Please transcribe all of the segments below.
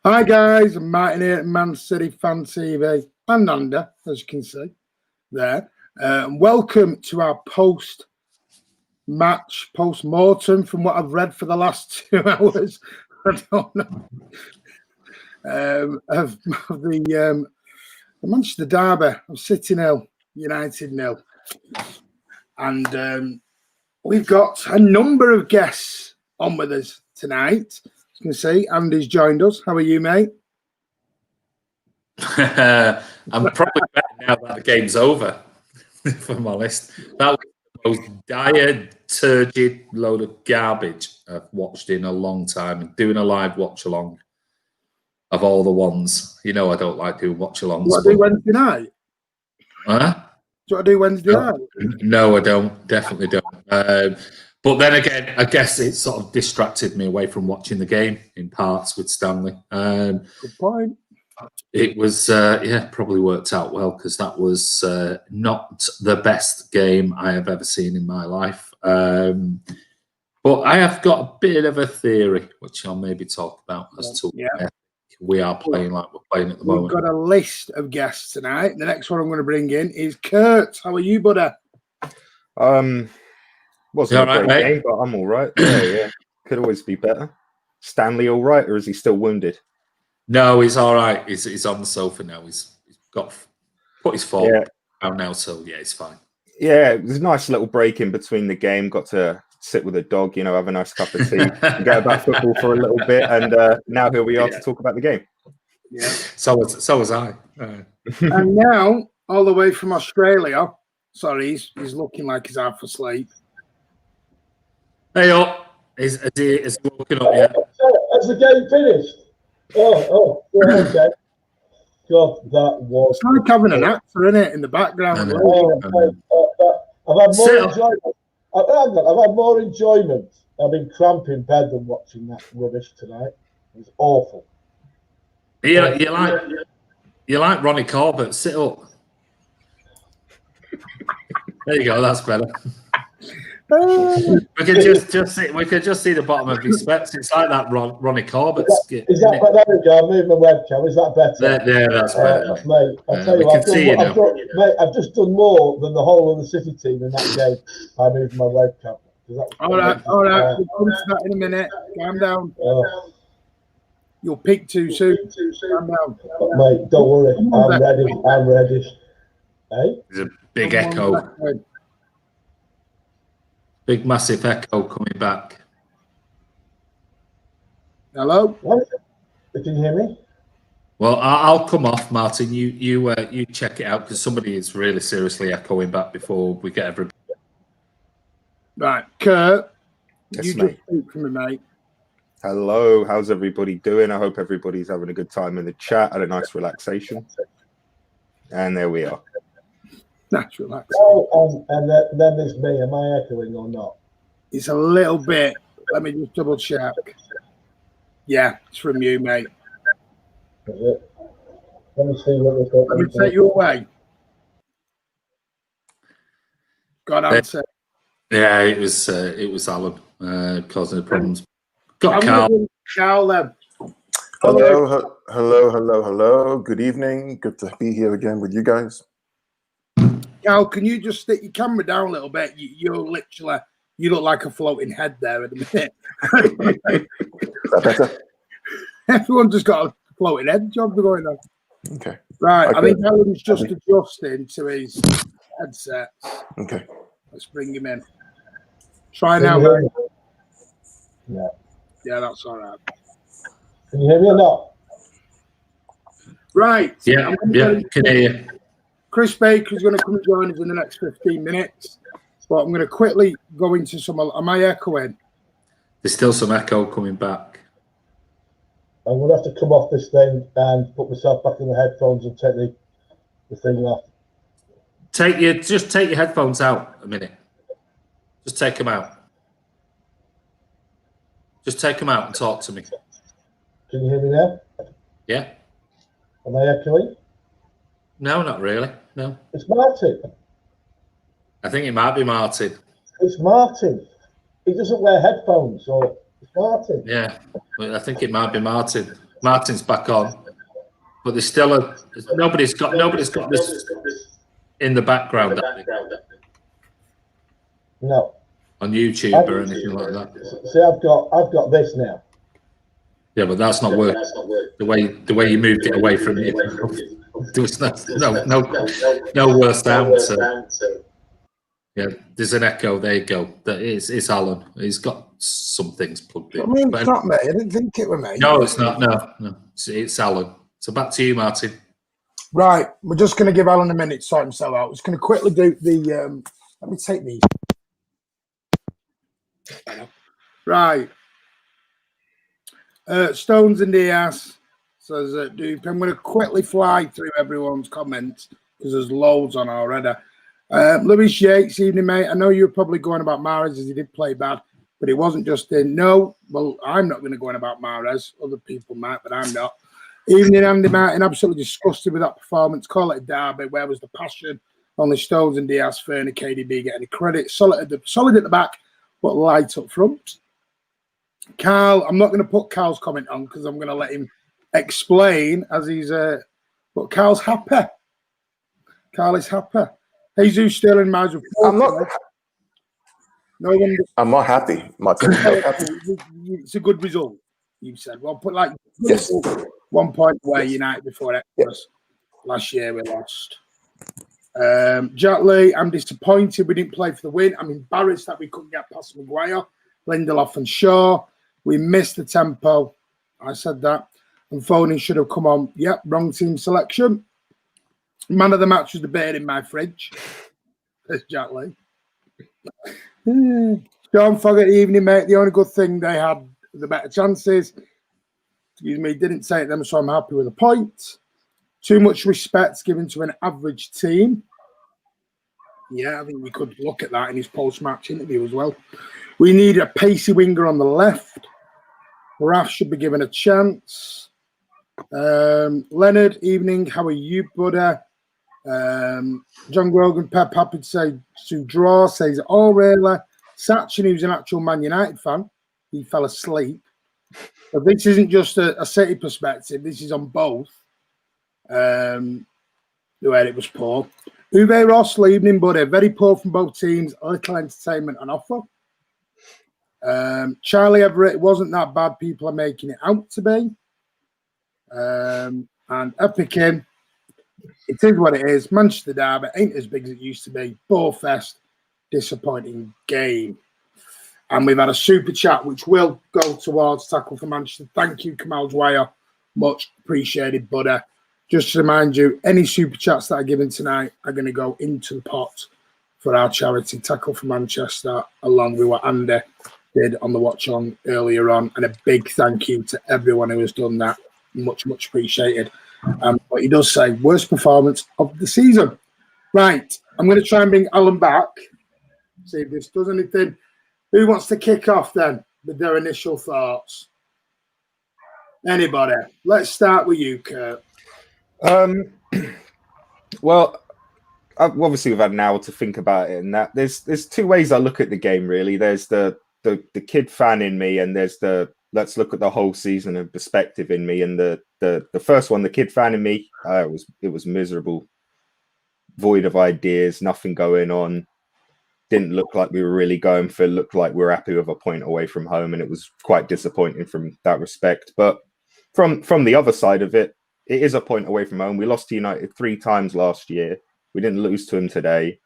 Hi guys, I'm Martin here at Man City Fan TV and Nanda, as you can see there. Welcome to our post-match, post-mortem from what I've read for the last 2 hours. I don't know. Of the Manchester derby of City 0, United 0. And we've got a number of guests on with us tonight. As you can see, Andy's joined us. How are you, mate? I'm probably better now that the game's over, if I'm honest. That was the most dire, turgid load of garbage I've watched in a long time. And doing a live watch-along of all the ones. You know I don't like doing watch-alongs. What do I do Wednesday night? Huh? What I do Wednesday night? No, I don't. Definitely don't. But then again, I guess it sort of distracted me away from watching the game in parts with Stanley. Good point. It was, probably worked out well because that was not the best game I have ever seen in my life. But I have got a bit of a theory, which I'll maybe talk about as to why we are playing like we're playing at the moment. We've got a list of guests tonight. The next one I'm going to bring in is Kurt. How are you, buddy? Wasn't a great game, but I'm all right. Yeah. Could always be better. Stanley all right, or is he still wounded? No, he's all right. He's on the sofa now. He's got put his foot down now, so yeah, he's fine. Yeah, it was a nice little break in between the game. Got to sit with a dog, have a nice cup of tea, forget about football for a little bit, and now here we are to talk about the game. Yeah. So was I. And now, all the way from Australia. Sorry, he's looking like he's half asleep. Hey up! Is he looking up yet? Has the game finished? Oh, okay. God, that was. It's like having an actor in it in the background. I've had more enjoyment. I've had more enjoyment. I've been cramped in bed than watching that rubbish tonight. It was awful. You like Ronnie Corbett? Sit up. There you go. That's better. We could just see the bottom of his specs. It's like that Ronnie Corbett skit. Is that better? There we go. I'll move my webcam. Is that better? Yeah, that's better. Mate, I'll tell you what, I've just done more than the whole of the City team in that game by moving my webcam. All right. We'll come to that in a minute. Calm down. You'll peak too soon. Calm down. Mate, don't worry. I'm ready. Hey? There's a big echo. Big, massive echo coming back. Hello? Can you hear me? Well, I'll come off, Martin. You check it out because somebody is really seriously echoing back before we get everybody. Right, Kurt. Yes, you mate. just speak for me, mate. Hello, how's everybody doing? I hope everybody's having a good time in the chat, had a nice relaxation. And there we are. That's relaxing. Oh, and then there's me. Am I echoing or not? It's a little bit. Let me just double check. Yeah, it's from you, mate. Is it? Let me see what we've got. Let me take you away. God answer. Yeah, it was Alan causing the problems. Got Carl. Carl then. Hello. Good evening. Good to be here again with you guys. Carl, can you just stick your camera down a little bit? You look like a floating head there at the minute. Is that better? Everyone just got a floating head job going on. Okay. Right, I think Alan's just adjusting to his headset. Okay. Let's bring him in. Try now, mate. Yeah, that's all right. Can you hear me or not? Right. Yeah, can hear you. Chris Baker is going to come and join us in the next 15 minutes. But I'm going to quickly go into some. Am I echoing? There's still some echo coming back. I'm going to have to come off this thing and put myself back in the headphones and take the thing off. Just take your headphones out a minute. Just take them out. Just take them out and talk to me. Can you hear me now? Yeah. Am I echoing? No, not really. No. It's Martin. I think it might be Martin. It's Martin. He doesn't wear headphones, so it's Martin. Yeah, I think it might be Martin. Martin's back on, but there's still nobody's got this in the background. No. On YouTube or anything like that. See, I've got this now. Yeah, but that's not working. The way you moved it away from you. There was no worse sound. Yeah, there's an echo. There you go. It's Alan. He's got some things plugged in. I mean, it's not me. I didn't think it was me. No, it's not. No. It's Alan. So back to you, Martin. Right, we're just going to give Alan a minute to sort himself out. We're just going to quickly do the. Let me take these. Right. Stones and Diaz says, Duke, I'm going to quickly fly through everyone's comments because there's loads on already. Louis Yates, evening, mate. I know you were probably going about Mahrez as he did play bad, but it wasn't just in. No, well, I'm not going to go on about Mahrez. Other people might, but I'm not. Evening, Andy Martin. Absolutely disgusted with that performance. Call it a derby. Where was the passion? Only Stones and Diaz, Fernie, KDB get any credit. Solid at the back, but light up front. Carl, I'm not going to put Carl's comment on because I'm going to let him explain as he's. But Carl's happy. Carl is happy. Jesus Sterling Miles with 4. I'm not happy. It's a good result. You said. Well, put like Yes. 1 point away United before it was. Last year we lost. Jack Lee, I'm disappointed we didn't play for the win. I'm embarrassed that we couldn't get past Maguire, Lindelof and Shaw. We missed the tempo. I said that. And Foden should have come on. Yep, wrong team selection. Man of the match was debated in my fridge. There's Jack Lee. Sean Foggett, evening, mate. The only good thing they had the better chances. Excuse me, didn't say it them, so I'm happy with a point. Too much respect given to an average team. Yeah, I think we could look at that in his post-match interview as well. We need a pacey winger on the left. Raf should be given a chance. Leonard, evening. How are you, buddy? John Grogan, Pep, happy to say to draw, says all really. Sachin, who's an actual Man United fan, he fell asleep. But this isn't just a City perspective. This is on both. Where it was poor. Uwe Ross, evening, buddy. Very poor from both teams. Little entertainment on offer. Charlie Everett, it wasn't that bad. People are making it out to be. And Epicin, it is what it is. Manchester Derby ain't as big as it used to be. Ballfest, disappointing game. And we've had a super chat which will go towards Tackle for Manchester. Thank you, Kamal Dwyer. Much appreciated, buddy. Just to remind you, any super chats that are given tonight are going to go into the pot for our charity, Tackle for Manchester, along with what Andy did on the watch on earlier on. And a big thank you to everyone who has done that. Much, much appreciated. But he does say, worst performance of the season. Right, I'm going to try and bring Alan back. See if this does anything. Who wants to kick off then with their initial thoughts? Anybody? Let's start with you, Kurt. Well, obviously we've had an hour to think about it, and that there's two ways I look at the game. Really, there's the kid fan in me, and there's the let's look at the whole season in perspective in me. And the first one, the kid fan in me, it was miserable, void of ideas, nothing going on. Didn't look like we were really going for. Looked like we were happy with a point away from home, and it was quite disappointing from that respect. But from the other side of it, it is a point away from home. We lost to United 3 times last year. We didn't lose to him today.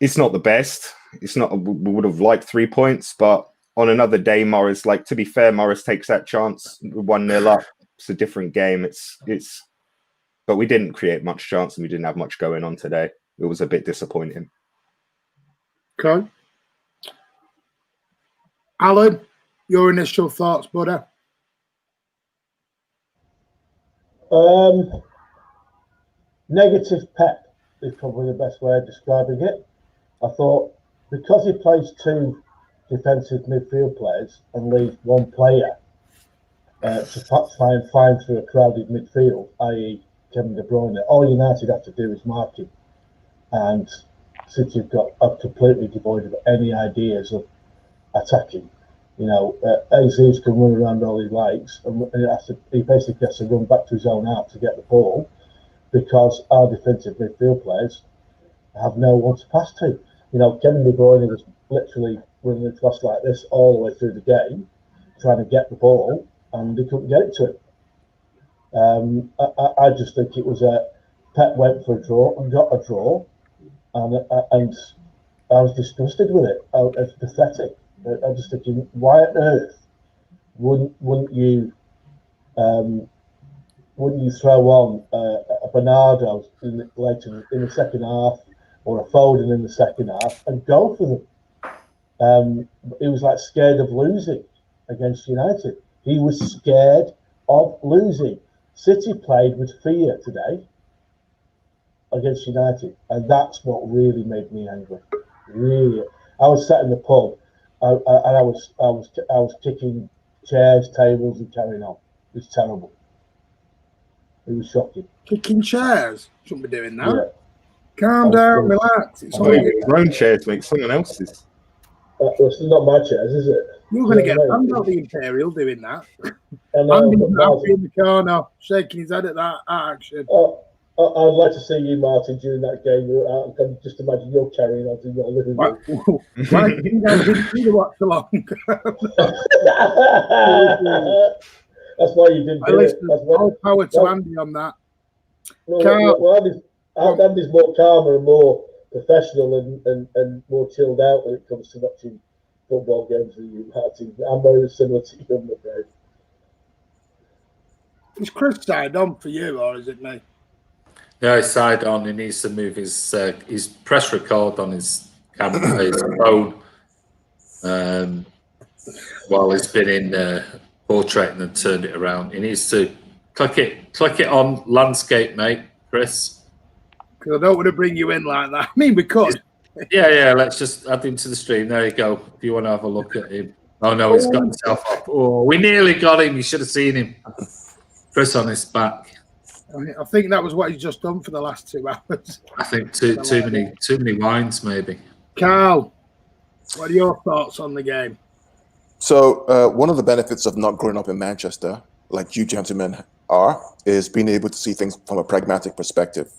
It's not the best. It's not. We would have liked 3 points, but on another day, Morris. Like, to be fair, Morris takes that chance. 1-0 up. It's a different game. But we didn't create much chance, and we didn't have much going on today. It was a bit disappointing. Okay. Alan, your initial thoughts, buddy? Negative Pep is probably the best way of describing it. I thought because he plays 2 defensive midfield players and leaves 1 player to try and find through a crowded midfield, i.e. Kevin De Bruyne, all United have to do is mark him. And City are completely devoid of any ideas of attacking. Jesus can run around all his legs, and he basically has to run back to his own half to get the ball because our defensive midfield players have no one to pass to. Kevin De Bruyne was literally running across like this all the way through the game, trying to get the ball, and they couldn't get it to him. I just think it was Pep went for a draw and got a draw, and I was disgusted with it. It's pathetic. I'm just thinking, why on earth wouldn't you throw on a Bernardo later in the second half, or a Foden in the second half, and go for them? He was like scared of losing against United. He was scared of losing. City played with fear today against United, and that's what really made me angry. Really, I was sat in the pub, and I was kicking chairs, tables, and carrying on. It was terrible. It was shocking. Kicking chairs? Shouldn't be doing that. Yeah. Calm down, relax. It's all your own chairs make someone else's. It's not my chairs, is it? You're going to get banned out the Imperial doing that. Andy's happy in the corner, shaking his head at that action. I'd like to see you, Martin, during that game. I can just imagine you're carrying on to your living room. Why do you think I didn't do the watch along? That's why you didn't do it. All power to Andy on that. Andy's more calmer and more professional and more chilled out when it comes to watching football games than you, Martin. I'm very similar to you, I'm afraid. Is Chris side on for you, or is it me? Yeah, he's side on. He needs to move his press record on his camera, his phone, while he's been in portrait and then turned it around. He needs to click it on landscape, mate, Chris. Because I don't want to bring you in like that. I mean, we could. Yeah. Let's just add him to the stream. There you go. If you want to have a look at him. Oh no, he's got himself up. Oh, we nearly got him. You should have seen him. Chris on his back. I think that was what he's just done for the last 2 hours. I think too many wines, maybe. Carl, what are your thoughts on the game? So one of the benefits of not growing up in Manchester, like you gentlemen are, is being able to see things from a pragmatic perspective,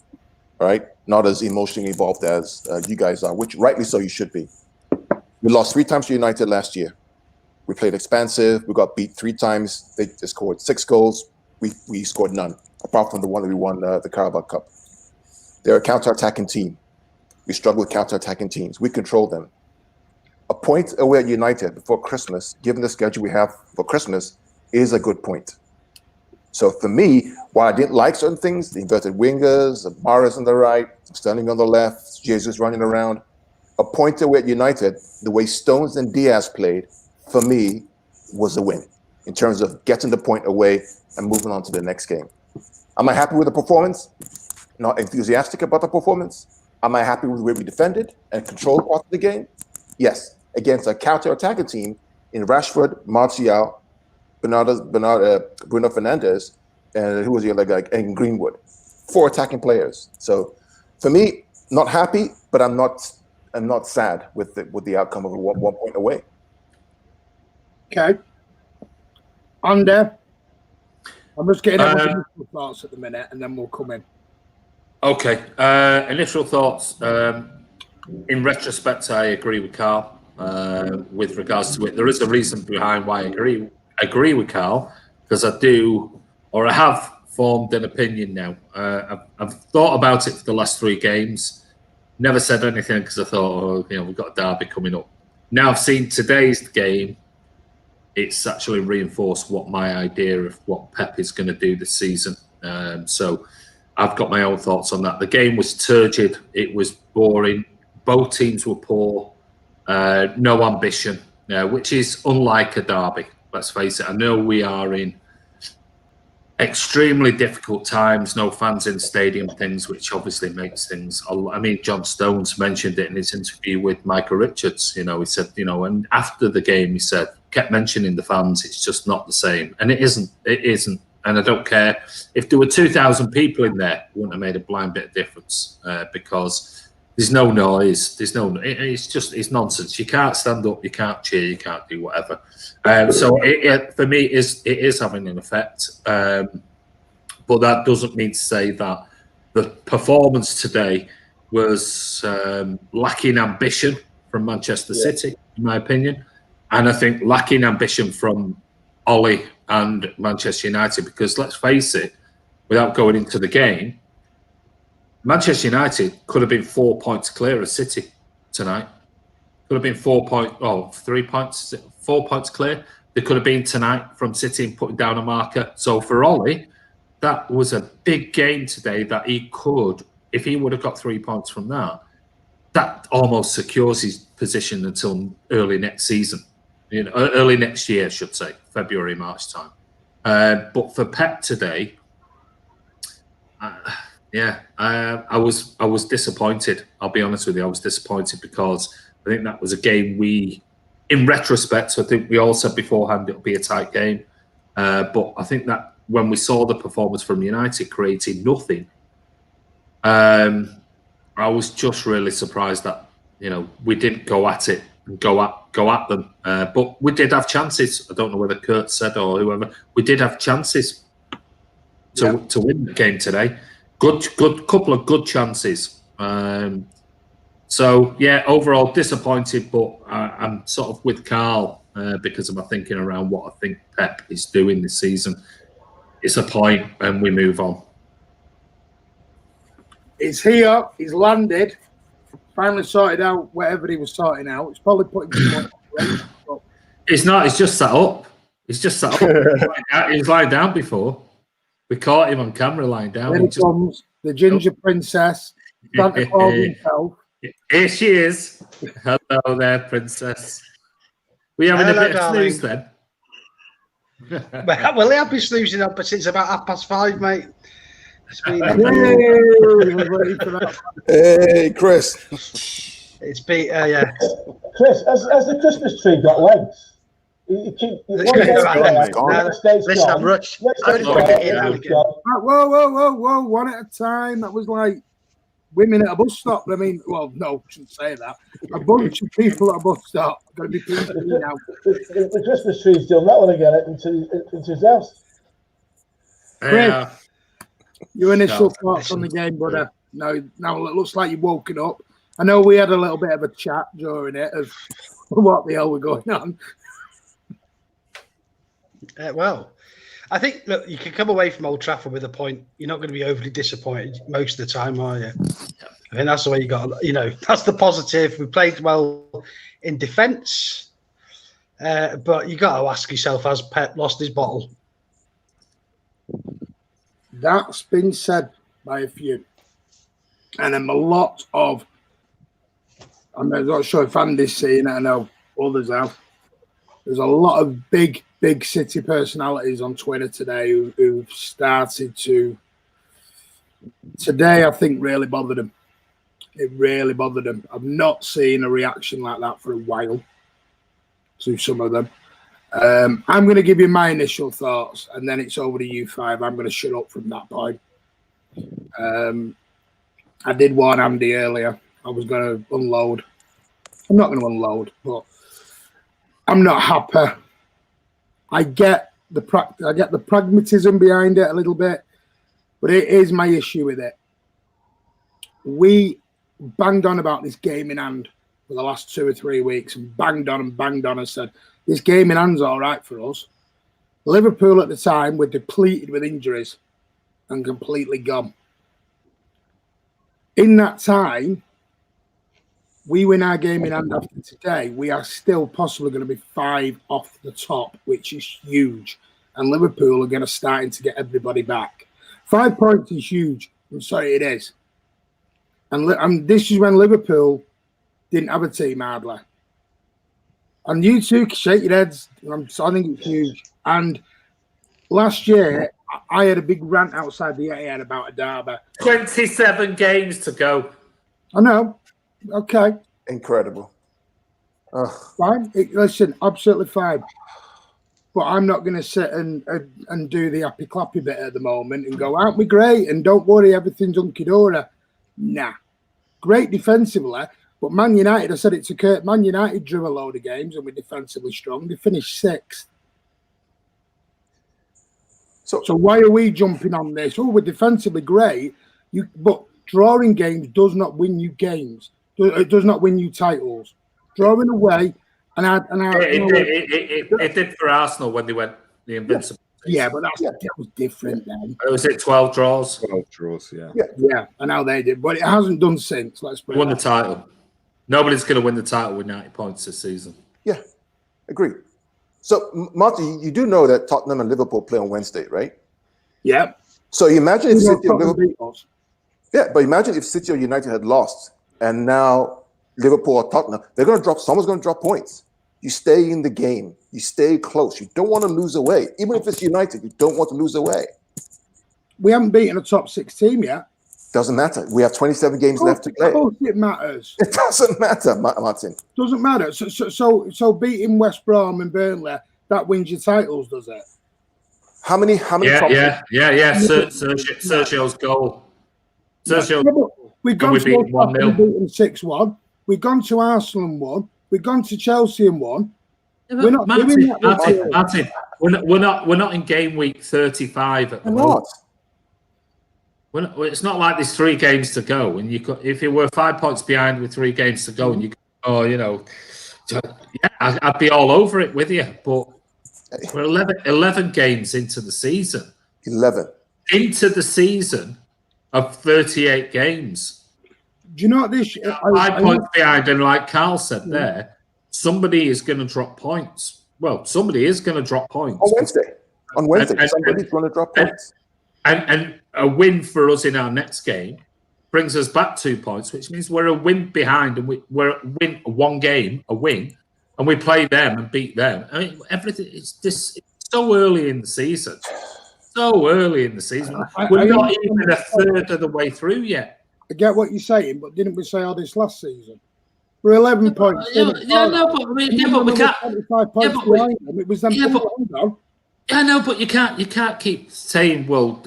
right? Not as emotionally involved as you guys are, which rightly so you should be. We lost 3 times to United last year. We played expansive. We got beat 3 times. They scored 6 goals. We scored none, apart from the one that we won the Carabao Cup. They're a counter-attacking team. We struggle with counter-attacking teams. We control them. A point away at United before Christmas, given the schedule we have for Christmas, is a good point. So for me, while I didn't like certain things, the inverted wingers, Mahrez on the right, Sterling on the left, Jesus running around, a point away at United, the way Stones and Diaz played, for me, was a win in terms of getting the point away and moving on to the next game. Am I happy with the performance? Not enthusiastic about the performance. Am I happy with the way we defended and controlled part of the game? Yes. Against a counter-attacking team in Rashford, Martial, Bruno Fernandes, and who was the other guy? And Greenwood. 4 attacking players. So for me, not happy, but I'm not sad with the outcome of 1 point away. Okay. Andy, I'm just getting initial thoughts at the minute, and then we'll come in. Okay. Initial thoughts. In retrospect, I agree with Carl with regards to it. There is a reason behind why I agree with Carl, because I have formed an opinion now. I've thought about it for the last 3 games. Never said anything because I thought, we've got a derby coming up. Now I've seen today's game. It's actually reinforced what my idea of what Pep is going to do this season. So I've got my own thoughts on that. The game was turgid. It was boring. Both teams were poor. No ambition, which is unlike a derby. Let's face it. I know we are in extremely difficult times. No fans in stadium, things which obviously makes things. I mean, John Stones mentioned it in his interview with Michael Richards. He said, and after the game, he said, kept mentioning the fans. It's just not the same, and it isn't. It isn't. And I don't care if there were 2,000 people in there. It wouldn't have made a blind bit of difference because There's no noise. It's nonsense. You can't stand up. You can't cheer. You can't do whatever. So for me, it is having an effect. But that doesn't mean to say that the performance today was lacking ambition from Manchester City, in my opinion. And I think lacking ambition from Ollie and Manchester United, because let's face it, without going into the game, Manchester United could have been 4 points clear of City tonight. Could have been 4 points clear. They could have been tonight from City and putting down a marker. So for Ollie, that was a big game today that he could, if he would have got 3 points from that, that almost secures his position until early next season. Early next year, I should say, February, March time. But for Pep today, I was disappointed. I'll be honest with you, I was disappointed because I think that was a game in retrospect, I think we all said beforehand it'll be a tight game. But I think that when we saw the performance from United creating nothing, I was just really surprised that we didn't go at it and go at them. But we did have chances. I don't know whether Kurt said or whoever. We did have chances to win the game today. Good couple of good chances. So overall disappointed, but I'm sort of with Carl because of my thinking around what I think Pep is doing this season. It's a point, and we move on. It's here. He's landed. Finally sorted out whatever he was sorting out. It's probably putting some more. It's not. It's just sat up. He's just sat up. He was lying down before. We caught him on camera lying down. Here comes the ginger princess. Santa Claus himself. Here she is. Hello there, princess. We having a bit of snooze then? Well, I've been snoozing up since about 5:30, mate. It's been Hey, Chris. It's been Chris, has the Christmas tree got legs? Listen, I'm rushed. Whoa, one at a time. That was like women at a bus stop. I mean, well, no, I shouldn't say that. A bunch of people at a bus stop. Going to be pleased now. The Christmas tree's done that one again into his house. Chris, your initial thoughts on the game, brother? Now it looks like you've woken up. I know we had a little bit of a chat during it of what the hell were going on. Well, I think, look, you can come away from Old Trafford with a point. You're not going to be overly disappointed most of the time, are you? I think that's the way you got, that's the positive. We played well in defence, but you got to ask yourself, has Pep lost his bottle? That's been said by a few. And a lot of, I'm not sure if Andy's seeing it, I know others have. There's a lot of big City personalities on Twitter today who've started to, today I think really bothered them. It really bothered them. I've not seen a reaction like that for a while to some of them. I'm going to give you my initial thoughts and then it's over to you five. I'm going to shut up from that point. I did warn Andy earlier. I was going to unload. I'm not going to unload, but I'm not happy. I get the pragmatism behind it a little bit, but it is my issue with it. We banged on about this game in hand for the last 2 or 3 weeks and banged on and said, this game in hand's all right for us. Liverpool at the time were depleted with injuries and completely gone. In that time, we win our game in hand after today, we are still possibly going to be 5 off the top, which is huge. And Liverpool are going to starting to get everybody back. 5 points is huge. I'm sorry, it is. And this is when Liverpool didn't have a team hardly. And you two can shake your heads. I think it's huge. And last year, I had a big rant outside the Etihad about a derby. 27 games to go. I know. Okay. Incredible. Fine. Listen, absolutely fine. But I'm not going to sit and do the happy clappy bit at the moment and go, aren't we great? And don't worry, everything's hunky-dory. Nah. great defensively. But Man United, I said it to Kurt, Man United drew a load of games and were defensively strong. They finished 6th. So why are we jumping on this? Oh, we're defensively great. But drawing games does not win you games. It does not win you titles. Drawing away, it did for Arsenal when they went the invincible. Yeah, but that was different then. Was it 12 draws? 12 draws, yeah. Yeah, and how they did. But it hasn't done since. Let's put it won the title. Nobody's going to win the title with 90 points this season. Yeah, agree. So, Marty, you do know that Tottenham and Liverpool play on Wednesday, right? Yeah. So you imagine if City and Liverpool... Yeah, but imagine if City or United had lost and now Liverpool or Tottenham, they're going to drop, someone's going to drop points. You stay in the game. You stay close. You don't want to lose away. Even if it's United, you don't want to lose away. We haven't beaten a top 6 team yet. Doesn't matter. We have 27 games left to play. Of course it matters. It doesn't matter, Martin. Doesn't matter. So beating West Brom and Burnley, that wins your titles, does it? How many? Yeah. Sergio's goal. We've gone to Old Trafford and beaten 6-1. We've gone to Arsenal and won. We've gone to Chelsea and won. We're not doing that. Martin, we're not in game week 35 at the moment. It's not like there's 3 games to go, and if you were 5 points behind with 3 games to go, and I'd be all over it with you. But we're 11 games into the season. 11 into the season of 38 games. Do you know what this? 5 points behind, and like Carl said there, somebody is going to drop points. Well, somebody is going to drop points on Wednesday. Somebody's going to drop points. And a win for us in our next game brings us back 2 points, which means we're a win behind, and we're a win 1 game, a win, and we play them and beat them. I mean, everything. It's so early in the season. So early in the season, we're not even a third of the way through yet. I get what you're saying, but didn't we say all this last season? We're 11 points. But we can't. 25 points behind them. It was them. I know, but you can't keep saying, well,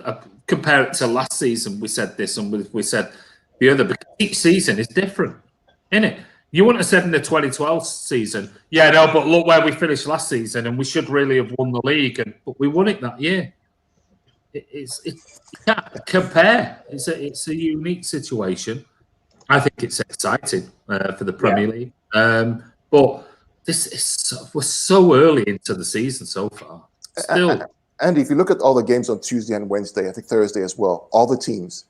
compare it to last season. We said this and we said the other, because each season is different, isn't it? You wouldn't have said in the 2012 season, but look where we finished last season, and we should really have won the league, but we won it that year. You can't compare. It's a unique situation. I think it's exciting for the Premier League, but we're so early into the season so far. Still, Andy, if you look at all the games on Tuesday and Wednesday, I think Thursday as well, all the teams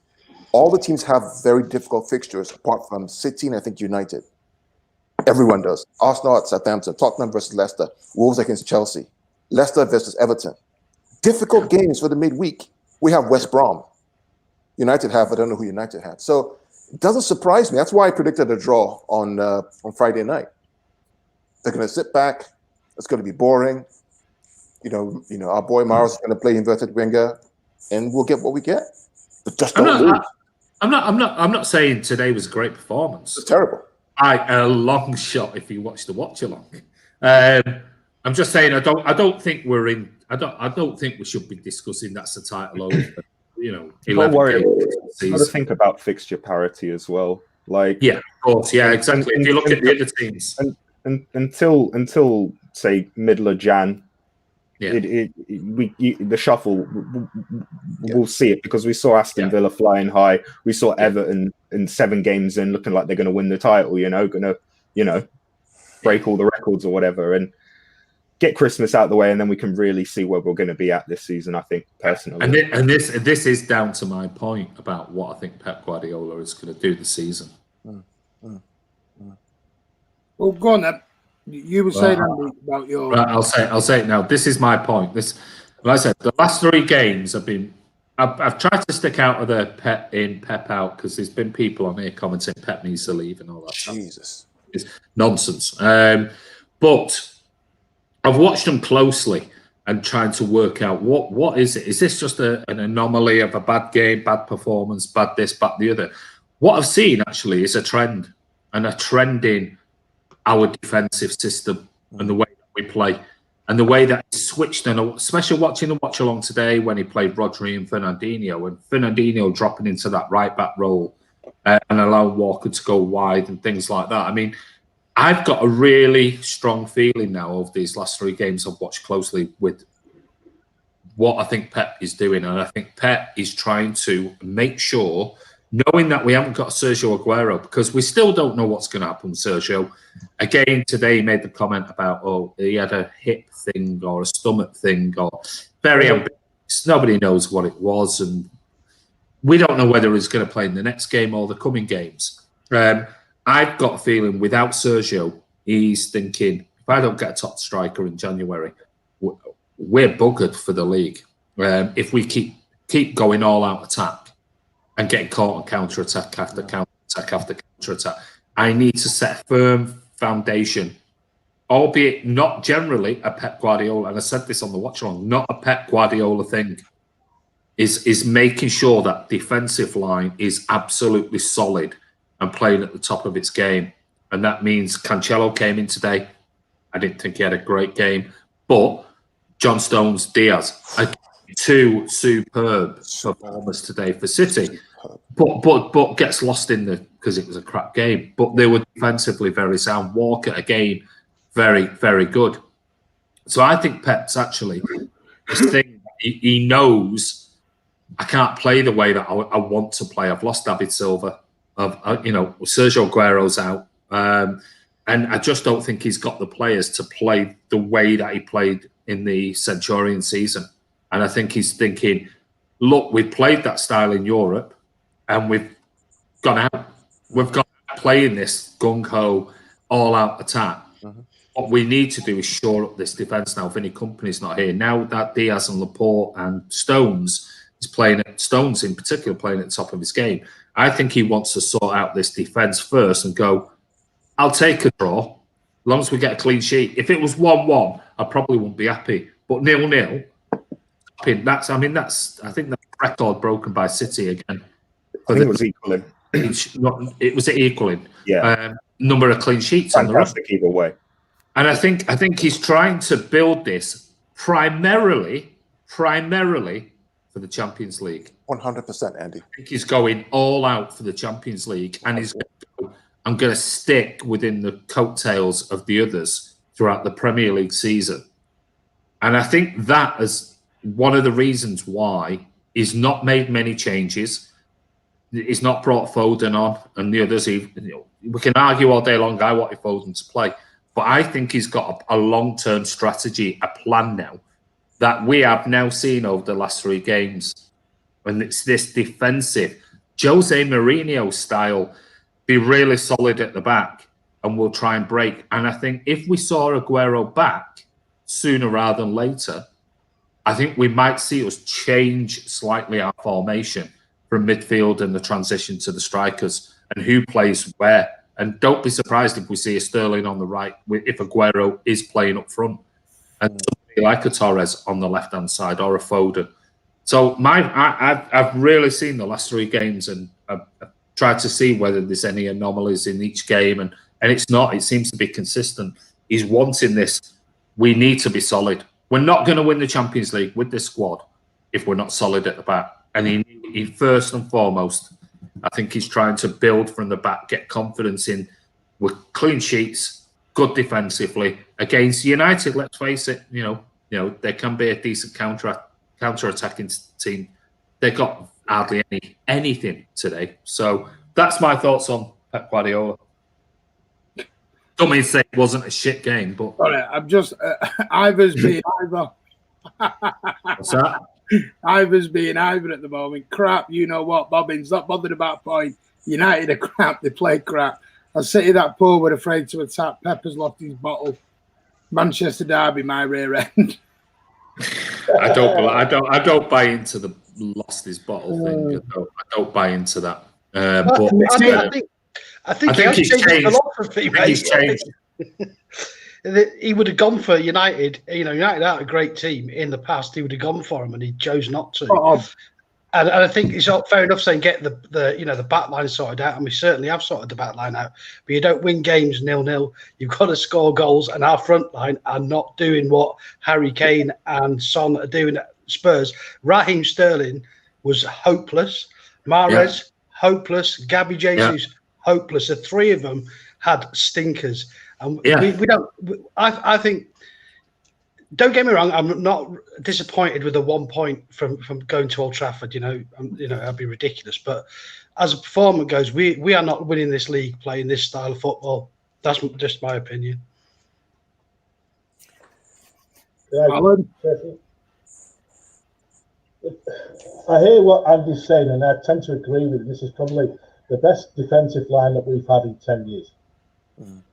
have very difficult fixtures apart from City and I think United. Everyone does. Arsenal at Southampton, Tottenham versus Leicester, Wolves against Chelsea, Leicester versus Everton. Difficult games for the midweek. We have West Brom. United have, I don't know who United have. So it doesn't surprise me. That's why I predicted a draw on Friday night. They're going to sit back. It's going to be boring. Our boy Mars is going to play inverted winger, and we'll get what we get. But just don't lose. I'm not saying today was a great performance. It's terrible. A long shot if you watch the watch along. I'm just saying I don't think we're in. I don't think we should be discussing that's the title over. Don't worry. You've got to think about fixture parity as well. Of course, exactly. If you look at the other teams, and until say middle of Jan. The shuffle, we'll see it, because we saw Aston Villa flying high. We saw Everton in 7 games in looking like they're going to win the title, break all the records or whatever, and get Christmas out of the way, and then we can really see where we're going to be at this season, I think, personally. And this is down to my point about what I think Pep Guardiola is going to do this season. Well, go on then. You were saying about your. Right, I'll say it now. This is my point. Like I said, the last 3 games have been. I've tried to stick out of the Pep in, Pep out, because there's been people on here commenting Pep needs to leave and all that. Jesus, it's nonsense. But I've watched them closely and trying to work out what is it? Is this just an anomaly of a bad game, bad performance, bad this, bad the other? What I've seen actually is a trend, and a trend in our defensive system and the way that we play and the way that he switched, and especially watching the watch along today when he played Rodri and Fernandinho dropping into that right back role and allow Walker to go wide and things like that. I mean, I've got a really strong feeling now of these last 3 games I've watched closely with what I think Pep is doing. And I think Pep is trying to make sure, knowing that we haven't got Sergio Aguero, because we still don't know what's going to happen with Sergio. Again, today he made the comment about, oh, he had a hip thing or a stomach thing, or very ambiguous. Nobody knows what it was. And we don't know whether he's going to play in the next game or the coming games. I've got a feeling without Sergio, he's thinking, if I don't get a top striker in January, we're buggered for the league. If we keep going all out attack and getting caught on counter attack after counter attack after counter attack, I need to set a firm foundation, albeit not generally a Pep Guardiola. And I said this on the watch along, not a Pep Guardiola thing. Is making sure that defensive line is absolutely solid and playing at the top of its game. And that means Cancelo came in today. I didn't think he had a great game, but John Stones, Diaz, 2 superb performers today for City, but gets lost in because it was a crap game. But they were defensively very sound. Walker again, very, very good. So I think Pep's actually this thing. He knows I can't play the way that I want to play. I've lost David Silva. Sergio Aguero's out, and I just don't think he's got the players to play the way that he played in the Centurion season. And I think he's thinking, look, we've played that style in Europe and we've gone out. We've got playing this gung-ho, all-out attack. What we need to do is shore up this defence now. Vinny Kompany's not here. Now that Diaz and Laporte and Stones is playing at Stones in particular, playing at the top of his game, I think he wants to sort out this defence first and go, I'll take a draw as long as we get a clean sheet. If it was 1-1, I probably wouldn't be happy. But 0-0, I think that's the record broken by City again. I think it was equaling. It was equaling. Yeah. Number of clean sheets Fantastic on the run. either way. And I think he's trying to build this primarily for the Champions League. 100%, Andy. I think he's going all out for the Champions League, and he's going to go, I'm going to stick within the coattails of the others throughout the Premier League season. And I think that is one of the reasons why he's not made many changes. He's not brought Foden on, and the others. We can argue all day long. I wanted Foden to play, but I think he's got a long-term strategy, a plan now that we have now seen over the last 3 games. And it's this defensive, Jose Mourinho style, be really solid at the back, and we'll try and break. And I think if we saw Aguero back sooner rather than later, I think we might see us change slightly our formation from midfield and the transition to the strikers and who plays where. And don't be surprised if we see a Sterling on the right if Aguero is playing up front, and somebody like a Torres on the left-hand side or a Foden. So I've really seen the last 3 games, and I've tried to see whether there's any anomalies in each game, and it's not. It seems to be consistent. He's wanting this. We need to be solid. We're not going to win the Champions League with this squad if we're not solid at the back. And he first and foremost, I think he's trying to build from the back, get confidence in with clean sheets, good defensively against United. Let's face it, there can be a decent counter-attacking team. They got hardly anything today. So that's my thoughts on Pep Guardiola. Don't mean to say it wasn't a shit game, but sorry, I'm just Ivor's being Ivor. What's that? Ivor's being Ivor at the moment. Crap, you know what? Bobbins not bothered about point. United are crap. They play crap. I City that poor were afraid to attack. Pepper's lost his bottle. Manchester Derby, my rear end. I don't buy into the lost his bottle thing. I don't buy into that. I think he's changed a lot for FIFA. He would have gone for United. United are a great team in the past. He would have gone for them, and he chose not to. And I think it's fair enough saying get the back line sorted out, and we certainly have sorted the back line out. But you don't win games 0-0. You've got to score goals, and our front line are not doing what Harry Kane and Son are doing at Spurs. Raheem Sterling was hopeless. Mahrez, hopeless. Gabby Jesus, hopeless. The three of them had stinkers. And we don't. I think. Don't get me wrong. I'm not disappointed with the 1 point from going to Old Trafford. That'd be ridiculous. But as a performer goes, we are not winning this league playing this style of football. That's just my opinion. Alan? I hear what Andy's saying, and I tend to agree with it. This is probably the best defensive line that we've had in 10 years.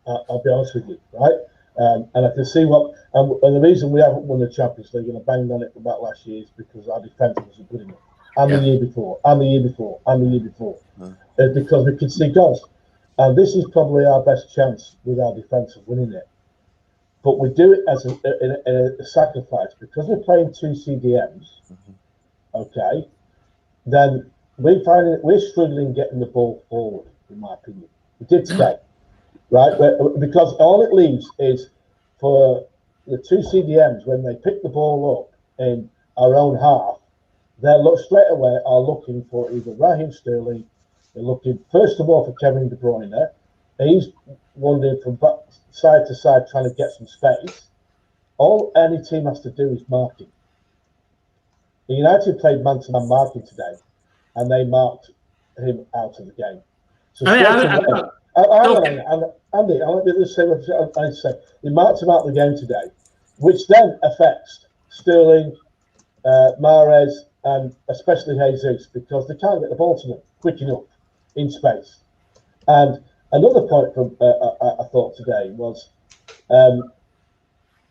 I'll be honest with you, right? And I can see and the reason we haven't won the Champions League, and I banged on it about last year, is because our defence wasn't good enough. And the year before, and the year before, and the year before. It's because we could see goals. And this is probably our best chance with our defence of winning it. But we do it as a sacrifice. Because we're playing two CDMs, okay, then we're struggling getting the ball forward, in my opinion. We did today. Right, because all it leaves is for the two CDMs, when they pick the ball up in our own half, they straight away are looking for either Raheem Sterling. They're looking first of all for Kevin De Bruyne. He's wandering from side to side trying to get some space. All any team has to do is marking. The United played man-to-man marking today, and they marked him out of the game. So Andy, I'll let me say what I say. He marked him out of the game today, which then affects Sterling, Mahrez, and especially Jesus, because they can't get the ball to them quick enough in space. And another point from I thought today was on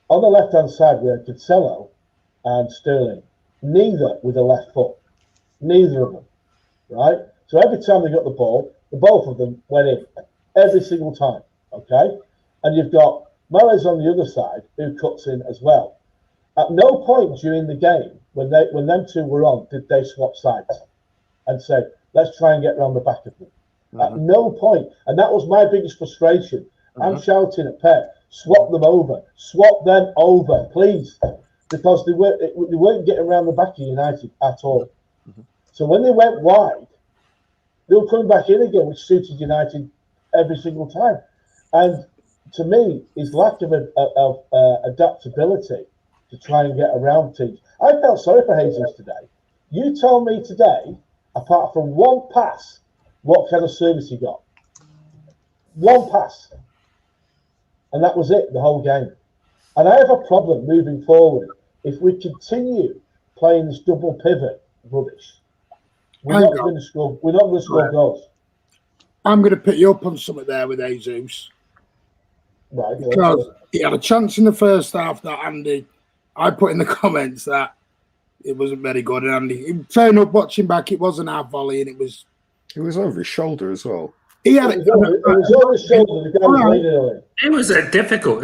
the left-hand side we had Cancelo and Sterling, neither with a left foot, neither of them, right? So every time they got the ball, the both of them went in every single time, okay? And you've got Mahrez on the other side who cuts in as well. At no point during the game, when them two were on, did they swap sides and say, let's try and get around the back of them. At no point. And that was my biggest frustration. I'm shouting at Pep, swap them over, please. Because they weren't getting around the back of United at all. So when they went wide, they were coming back in again, which suited United every single time. And to me, his lack of adaptability to try and get around teams. I felt sorry for Jesus today. You told me today, apart from one pass, what kind of service he got. One pass. And that was it, the whole game. And I have a problem moving forward. If we continue playing this double pivot rubbish, we're not going to score goals. I'm going to pick you up on something there with Jesus. Right. Because he had a chance in the first half that Andy, I put in the comments that it wasn't very good. And Andy, fair enough, watching back, it wasn't our volley and it was over his shoulder as well. He had it was over his shoulder. The guy was leaning on it. It was a difficult.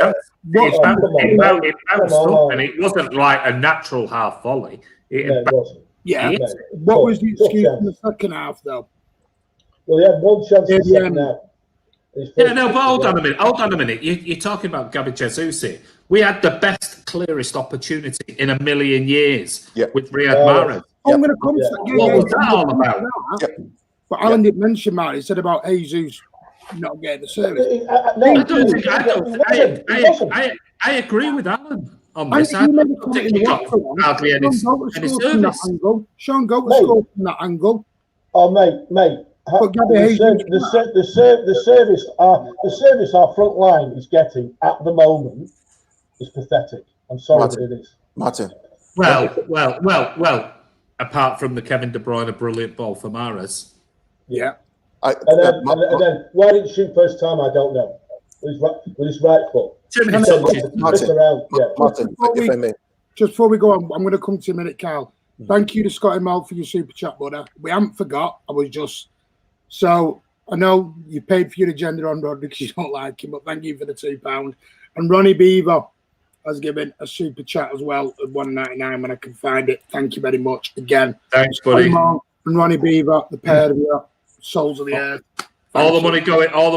Yeah. It bounced up, and it wasn't like a natural half volley. It wasn't. Yeah. What was the excuse in the second half, though? Well, he had one chance in the second half. Yeah, no, but hold on a minute. You're talking about Gabby Jesus here. We had the best, clearest opportunity in a million years with Riyad Mahrez. I'm going to come to that. What was that all about? But Alan didn't mention that. He said about Jesus not getting the service. I agree with Alan on this. I don't think he got hardly any service. Sean Goat was scored from that angle. Oh, mate. But the service our front line is getting at the moment is pathetic. I'm sorry, Martin, but it is. Martin. Well. Apart from the Kevin De Bruyne brilliant ball for Mahrez. Yeah. And then why didn't he shoot first time? I don't know. With his right foot. Martin, if I may. Just before we go on, I'm going to come to you a minute, Carl. Thank you to Scotty Mel for your super chat, brother. We haven't forgot. So I know you paid for your agenda on Rod because you don't like him, but thank you for the £2. And Ronnie Beaver has given a super chat as well at $1.99 when I can find it. Thank you very much again. Thanks, buddy. And Ronnie Beaver, the pair of you, souls of the earth. All the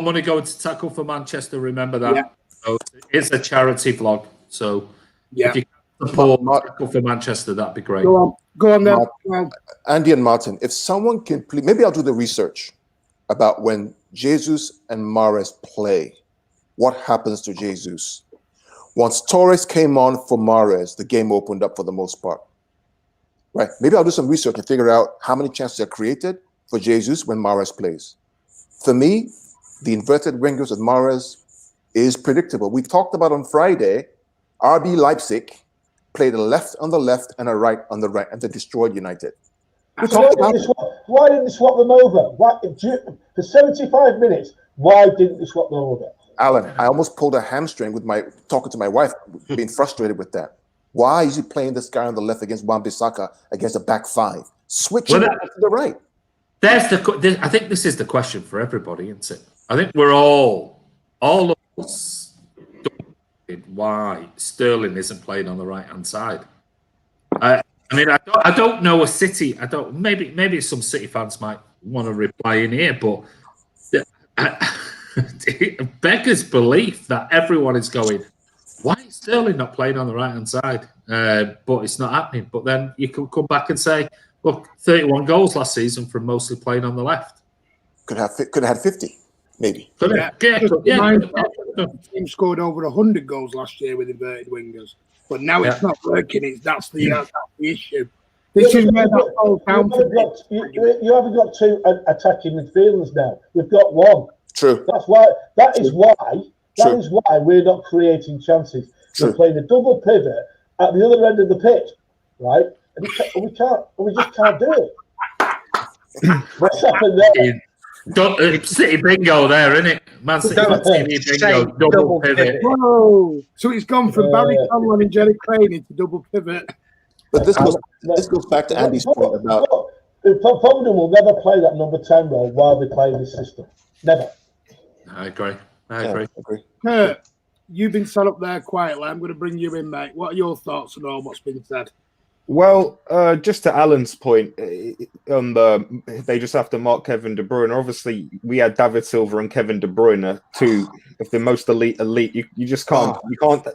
money going to tackle for Manchester. Remember that. Yeah. So it's a charity vlog. So if you support for Manchester, that'd be great. Go on then. Andy and Martin, if someone can please, maybe I'll do the research about when Jesus and Mahrez play, what happens to Jesus? Once Torres came on for Mahrez, the game opened up for the most part. Right? Maybe I'll do some research and figure out how many chances are created for Jesus when Mahrez plays. For me, the inverted wingers with Mahrez is predictable. We talked about on Friday, RB Leipzig played a left on the left and a right on the right, and they destroyed United. Why didn't they swap them over? For 75 minutes, why didn't they swap them over? Alan, I almost pulled a hamstring with talking to my wife, being frustrated with that. Why is he playing this guy on the left against Wan-Bissaka against a back five? Switch him to the right. I think this is the question for everybody, isn't it? I think we're all of us, why Sterling isn't playing on the right-hand side. I I don't know a City. Maybe some City fans might want to reply in here, but it beggars belief that everyone is going, why is Sterling not playing on the right-hand side? But it's not happening. But then you can come back and say, look, 31 goals last season from mostly playing on the left. Could have had 50, maybe. The team scored over 100 goals last year with inverted wingers. But now it's not working. That's the issue. This is where that falls down. You haven't got two attacking midfielders now. We've got one. True. That is why we're not creating chances. True. We're playing a double pivot at the other end of the pitch, right? And we just can't do it. What's happened there? City bingo there, isn't it? Man City bingo, double pivot. Whoa! So it's gone from Barry Conlon and Jerry Crane into double pivot. But this goes back to Andy's point about Burnham will never play that number 10 role while they play this system. Never. I agree. Kurt, you've been set up there quietly. I'm going to bring you in, mate. What are your thoughts on all what's been said? Well, just to Alan's point, they just have to mark Kevin De Bruyne. Obviously, we had David Silva and Kevin De Bruyne, two of the most elite. You just can't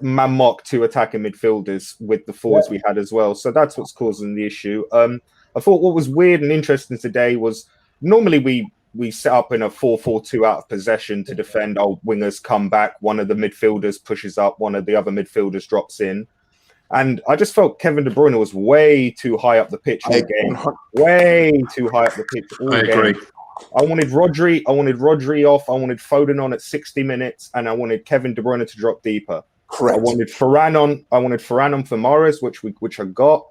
mark two attacking midfielders with the forwards we had as well. So that's what's causing the issue. I thought what was weird and interesting today was normally we set up in a 4-4-2 out of possession to defend. Our wingers come back, one of the midfielders pushes up, one of the other midfielders drops in. And I just felt Kevin De Bruyne was way too high up the pitch all game. Way too high up the pitch all game. I agree. I wanted Rodri off. I wanted Foden on at 60 minutes, and I wanted Kevin De Bruyne to drop deeper. Correct. I wanted Varane on for Mahrez, which I got.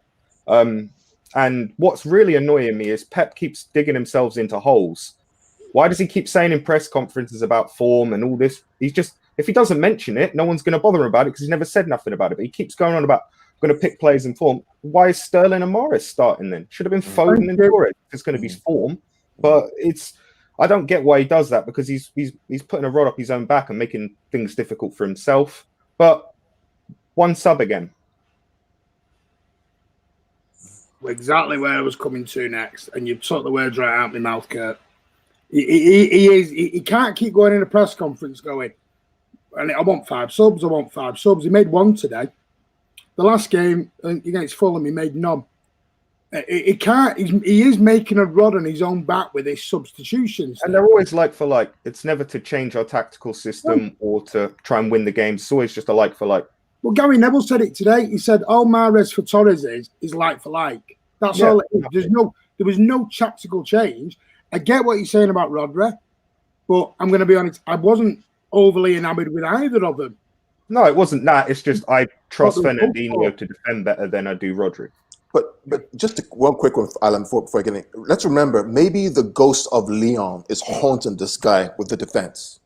And what's really annoying me is Pep keeps digging himself into holes. Why does he keep saying in press conferences about form and all this? If he doesn't mention it, no one's going to bother him about it because he's never said nothing about it. But he keeps going on about going to pick players in form. Why is Sterling and Mahrez starting then? Should have been Foden and Torres. It's going to be form, but I don't get why he does that because he's putting a rod up his own back and making things difficult for himself. But one sub again. Exactly where I was coming to next, and you took the words right out of my mouth, Kurt. He can't keep going in a press conference going, and I want 5 subs. He made 1 today. The last game against Fulham, he made none. He can't. He is making a rod on his own back with his substitutions. And they're always like for like. It's never to change our tactical system or to try and win the game. It's always just a like for like. Well, Gary Neville said it today. He said, all Mahrez for Torres is like for like. That's all it is. There was no tactical change. I get what you're saying about Rodri, but I'm going to be honest, I wasn't overly enamoured with either of them. No, it wasn't that. It's just I trust Fernandinho to defend better than I do Rodri. But just one quick one, Alan, before I get in. Let's remember, maybe the ghost of Leon is haunting this guy with the defense.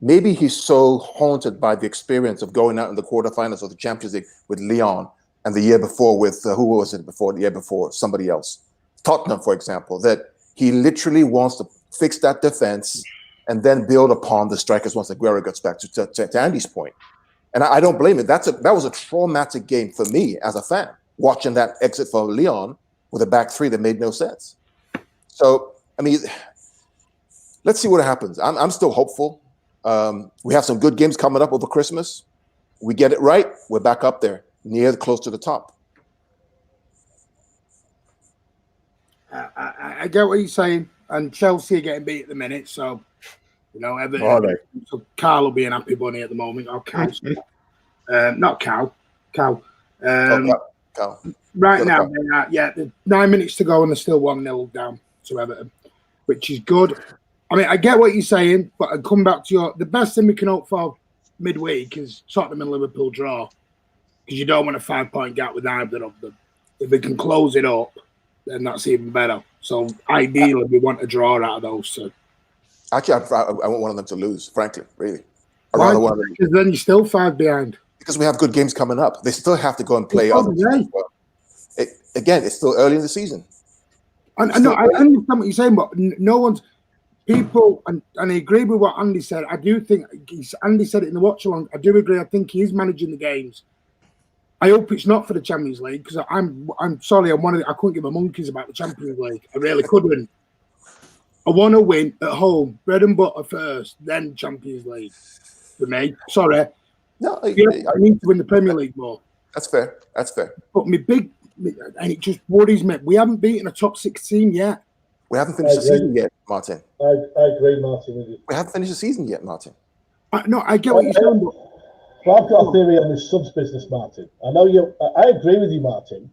Maybe he's so haunted by the experience of going out in the quarterfinals of the Champions League with Leon and the year before with, who was it before? The year before, somebody else. Tottenham, for example, that he literally wants to fix that defense and then build upon the strikers once Aguero gets back to Andy's point. And I don't blame it. That was a traumatic game for me as a fan, watching that exit for Leon with a back three that made no sense. So, I mean, let's see what happens. I'm still hopeful. We have some good games coming up over Christmas. We get it right, we're back up there. close to the top. I get what you're saying, and Chelsea are getting beat at the minute, so Everton. Are they? So Carl will be an happy bunny at the moment, or Cow. Not Cow. Cal. Right now, there's 9 minutes to go, and they're still 1-0 down to Everton, which is good. I mean, I get what you're saying, but I come back to the best thing we can hope for midweek is Tottenham and Liverpool draw, because you don't want a 5-point gap with either of them. If we can close it up, then that's even better. So ideally, we want a draw out of those two. Actually, I want one of them to lose, frankly, really. Why? Because then you're still 5 behind. Because we have good games coming up. They still have to go and play other teams. Again, it's still early in the season. I understand what you're saying, but no one's people, and I agree with what Andy said. I do think Andy said it in the watch along. I do agree. I think he is managing the games. I hope it's not for the Champions League, because I'm sorry, I couldn't give a monkeys about the Champions League. I really couldn't. I want to win at home, bread and butter first, then Champions League. For me, sorry. No, I need to win the Premier League more. That's fair. But and it just worries me. We haven't beaten a top 6 team yet. We haven't finished the season yet, Martin. I agree, Martin, with you. We haven't finished the season yet, Martin. I get what you're saying, but I've got a theory on this subs business, Martin. I agree with you, Martin,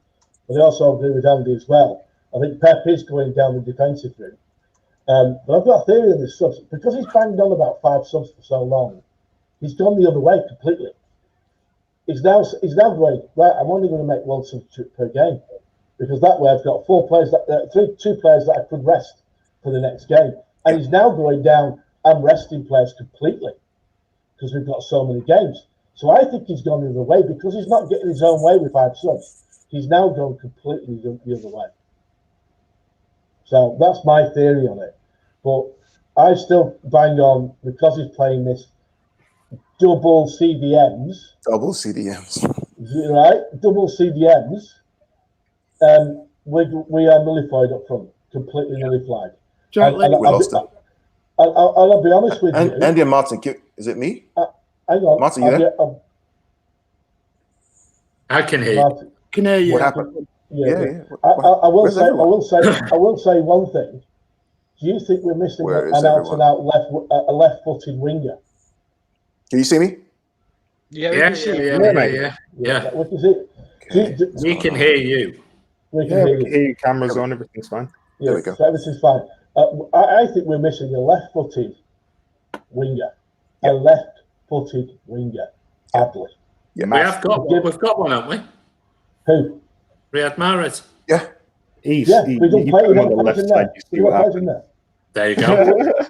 but I also agree with Andy as well. I think Pep is going down the defensive route. But I've got a theory on this subs. Because he's banged on about 5 subs for so long, he's gone the other way completely. He's now going, right, I'm only going to make 1 substitute per game, because that way I've got 2 players that I could rest for the next game. And he's now going down, I'm resting players completely, because we've got so many games. So I think he's gone the other way, because he's not getting his own way with 5 subs. He's now gone completely the other way. So that's my theory on it. But I still bang on, because he's playing this double CDMs. Right? Double CDMs. We are nullified up front. Completely nullified. I'll be honest with you. Andy and Martin, is it me? Hang on. Martin, you there? I can hear you. Can hear you. What happened? Yeah. I will say one thing. Do you think we're missing an out-and-out left-footed winger? Can you see me? Yeah. We can hear you. We can hear you. Cameras on. Everything's fine. Yeah, there we go. So everything's fine. I think we're missing a left-footed winger. A left-footed winger. Badly. Yeah, we've got one, haven't we? Who? Riyad Mahrez. Yeah. We don't play him on the left side. There you go.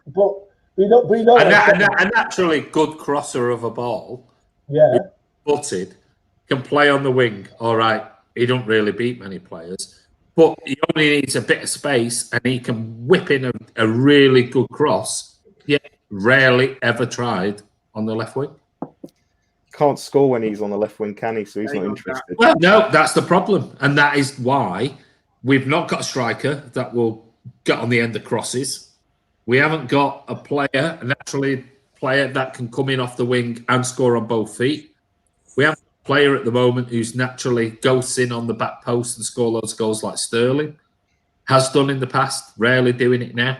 But we know a naturally good crosser of a ball. Yeah. Footed, can play on the wing. All right. He don't really beat many players, but he only needs a bit of space, and he can whip in a really good cross. Yet rarely ever tried on the left wing. Can't score when he's on the left wing, can he? So he's not interested. Well, no, that's the problem, and that is why we've not got a striker that will get on the end of crosses. We haven't got a naturally player that can come in off the wing and score on both feet. We have a player at the moment who's naturally goes in on the back post and score those goals like Sterling has done in the past, rarely doing it now.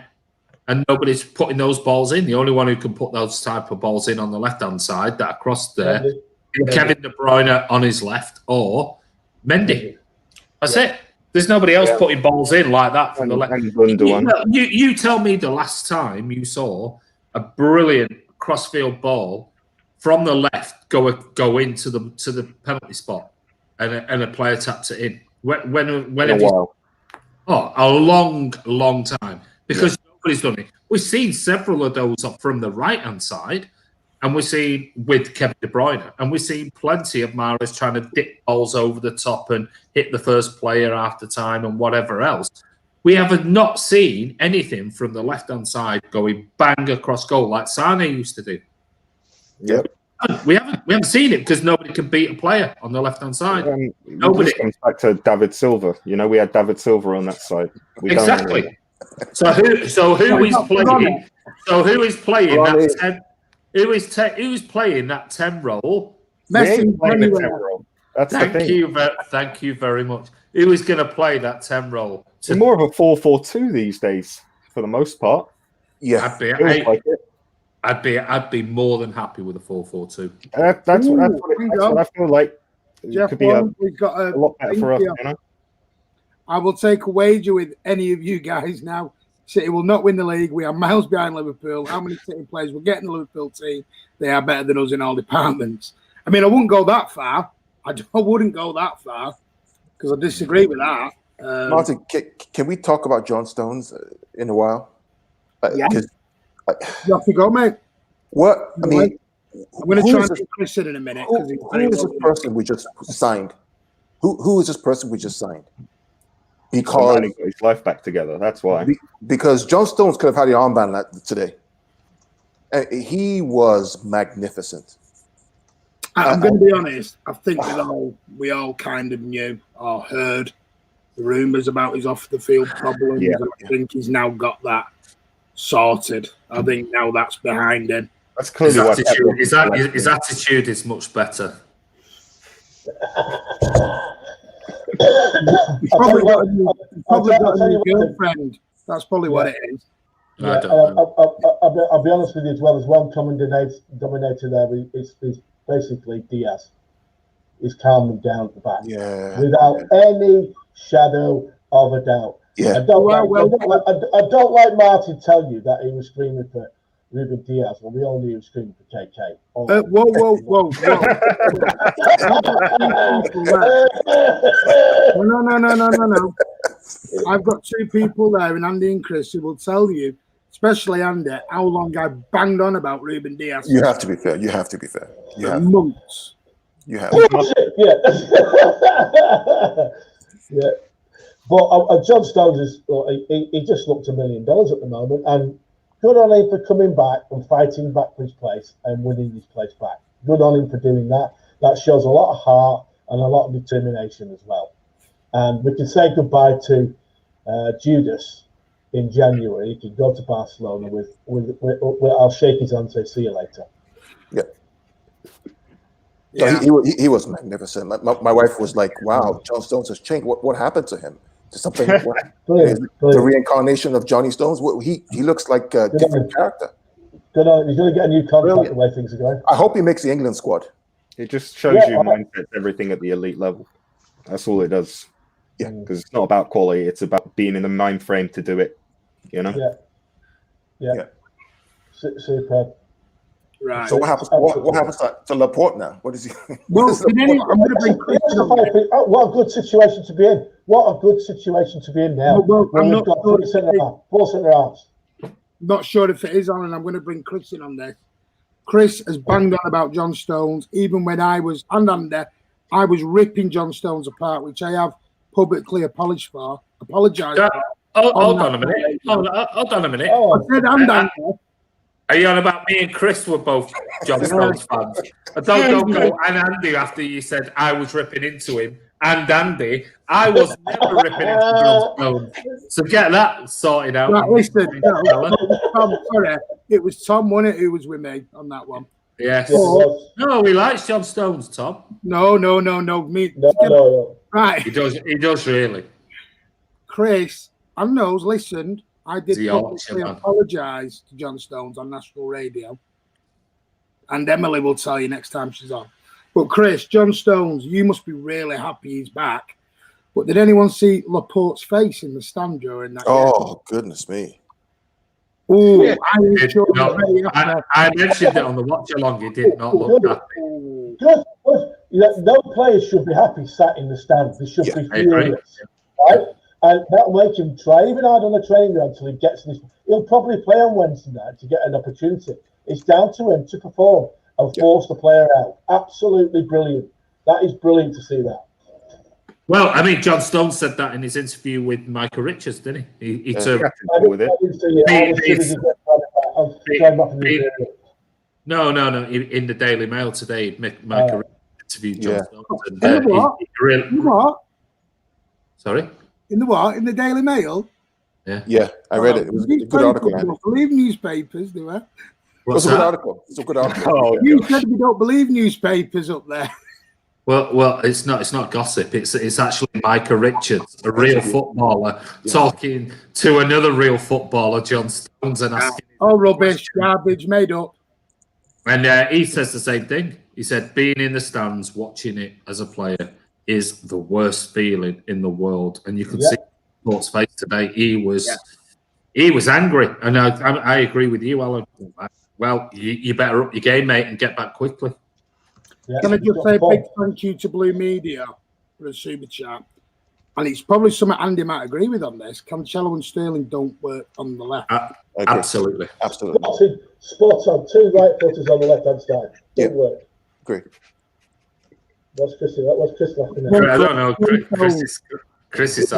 And nobody's putting those balls in. The only one who can put those type of balls in on the left-hand side, that across there, is Kevin De Bruyne on his left or Mendy. That's it. There's nobody else putting balls in like that from the left. You tell me the last time you saw a brilliant crossfield ball from the left go into the penalty spot and a player taps it in. When have you? Oh, a long time, because nobody's done it. We've seen several of those up from the right-hand side, and we've seen with Kevin De Bruyne, and we've seen plenty of Mahrez trying to dip balls over the top and hit the first player after time and whatever else. We have not seen anything from the left-hand side going bang across goal like Sane used to do. Yep. We haven't seen it because nobody can beat a player on the left-hand side. Nobody. This comes back to David Silva. You know, we had David Silva on that side. Exactly. So who is playing? So who is playing that 10? Who is playing that 10 role? Messi. That's the thing. Thank you very much. Who is going to play that 10 role? It's more of a 4-4-2 these days, for the most part. Yeah. I'd be more than happy with a 4-4-2. That's what I feel like. It could be a lot better for us, you know? I will take a wager with any of you guys now. City will not win the league. We are miles behind Liverpool. How many City players will get in the Liverpool team? They are better than us in all departments. I mean, I wouldn't go that far. I wouldn't go that far because I disagree with that. Martin, can we talk about John Stones in a while? Yeah. You have to go, mate. What? I mean, I'm going to try and get Chris in a minute. Who is this person we just signed? Who is this person we just signed? Because he got his life back together. That's why. Because John Stones could have had the armband today. He was magnificent. I'm going to be honest. I think we all kind of knew or heard the rumours about his off-the-field problems. Yeah. And I think he's now got that sorted. I think now that's behind him. That's clearly his attitude is much better. He's probably got a new girlfriend. That's probably what it is. Yeah, I'll be honest with you as well. There's one common denominator there. It's basically Diaz. He's calmed them down at the back, without any shadow of a doubt. Yeah. I don't like Martin telling you that he was screaming for Ruben Diaz. Well, we all knew he was screaming for KK. Whoa. No. I've got two people there, and Andy and Chris, who will tell you, especially Andy, how long I banged on about Ruben Diaz. You have to be fair. Months. You have. Yeah. Yeah. But John Stones he just looked $1 million at the moment, and good on him for coming back and fighting back for his place and winning his place back. Good on him for doing that. That shows a lot of heart and a lot of determination as well. And we can say goodbye to Judas in January. He can go to Barcelona with I'll shake his hand and say, see you later. Yeah. So he was magnificent. My wife was like, wow, John Stones has changed. What happened to him? Something. The reincarnation of Johnny Stones. He looks like a different character. He's going to get a new contract the way things are going. I hope he makes the England squad. It just shows you mindset, everything at the elite level. That's all it does. Yeah, because it's not about quality; it's about being in the mind frame to do it. You know. Yeah. Superb. Right. So what happens to Laporte now? What is he? Well, I'm going to bring Chris in. What a good situation to be in. What a good situation to be in now. We've got four centre halves. Not sure if it is on, and I'm going to bring Chris in on this. Chris has banged on about John Stones, even when I was ripping John Stones apart, which I have publicly apologised for. Hold on a minute. Hold on a minute. I said Andy. Are you on about me and Chris were both John Stones fans? Don't go and Andy after you said I was ripping into him. And Andy, I was never ripping into John Stones. So get that sorted out. Right, listen, it was Tom, wasn't it, who was with me on that one? Yes. No, he likes John Stones, Tom. No. No. Right. He does really. Chris, I knows, listened. I did publicly apologise to John Stones on national radio. And Emily will tell you next time she's on. But Chris, John Stones, you must be really happy he's back. But did anyone see Laporte's face in the stand during that game? Goodness me. Oh, yeah. I mentioned it on the watch along. He did not look happy. Good. No players should be happy sat in the stand. They should be furious. Right? And that'll make him try even hard on the training ground until he gets this. He'll probably play on Wednesday night to get an opportunity. It's down to him to perform and force the player out. Absolutely brilliant. That is brilliant to see that. Well, I mean, John Stones said that in his interview with Michael Richards, didn't he? He took with it. No. In the Daily Mail today, Michael Richards interviewed John Stones. And, in the what? Sorry? In the what? In the Daily Mail? Yeah, I read it. It was a good article. I don't believe newspapers, do I? It's a good article. You said we don't believe newspapers up there. Well, it's not gossip. It's actually Micah Richards, a real footballer, talking to another real footballer, John Stones, and asking. Oh, rubbish, garbage, made up. And he says the same thing. He said, being in the stands, watching it as a player is the worst feeling in the world. And you could see Port's face today. He was angry. And I agree with you, Alan. Well, you better up your game, mate, and get back quickly. Yeah. Can I just say a big thank you to Blue Media for a super chat? And it's probably something Andy might agree with on this. Cancelo and Sterling don't work on the left. Absolutely. Spot on. 2 right footers on the left hand side. Don't work. Great. What's Chris laughing at? I don't know. Chris is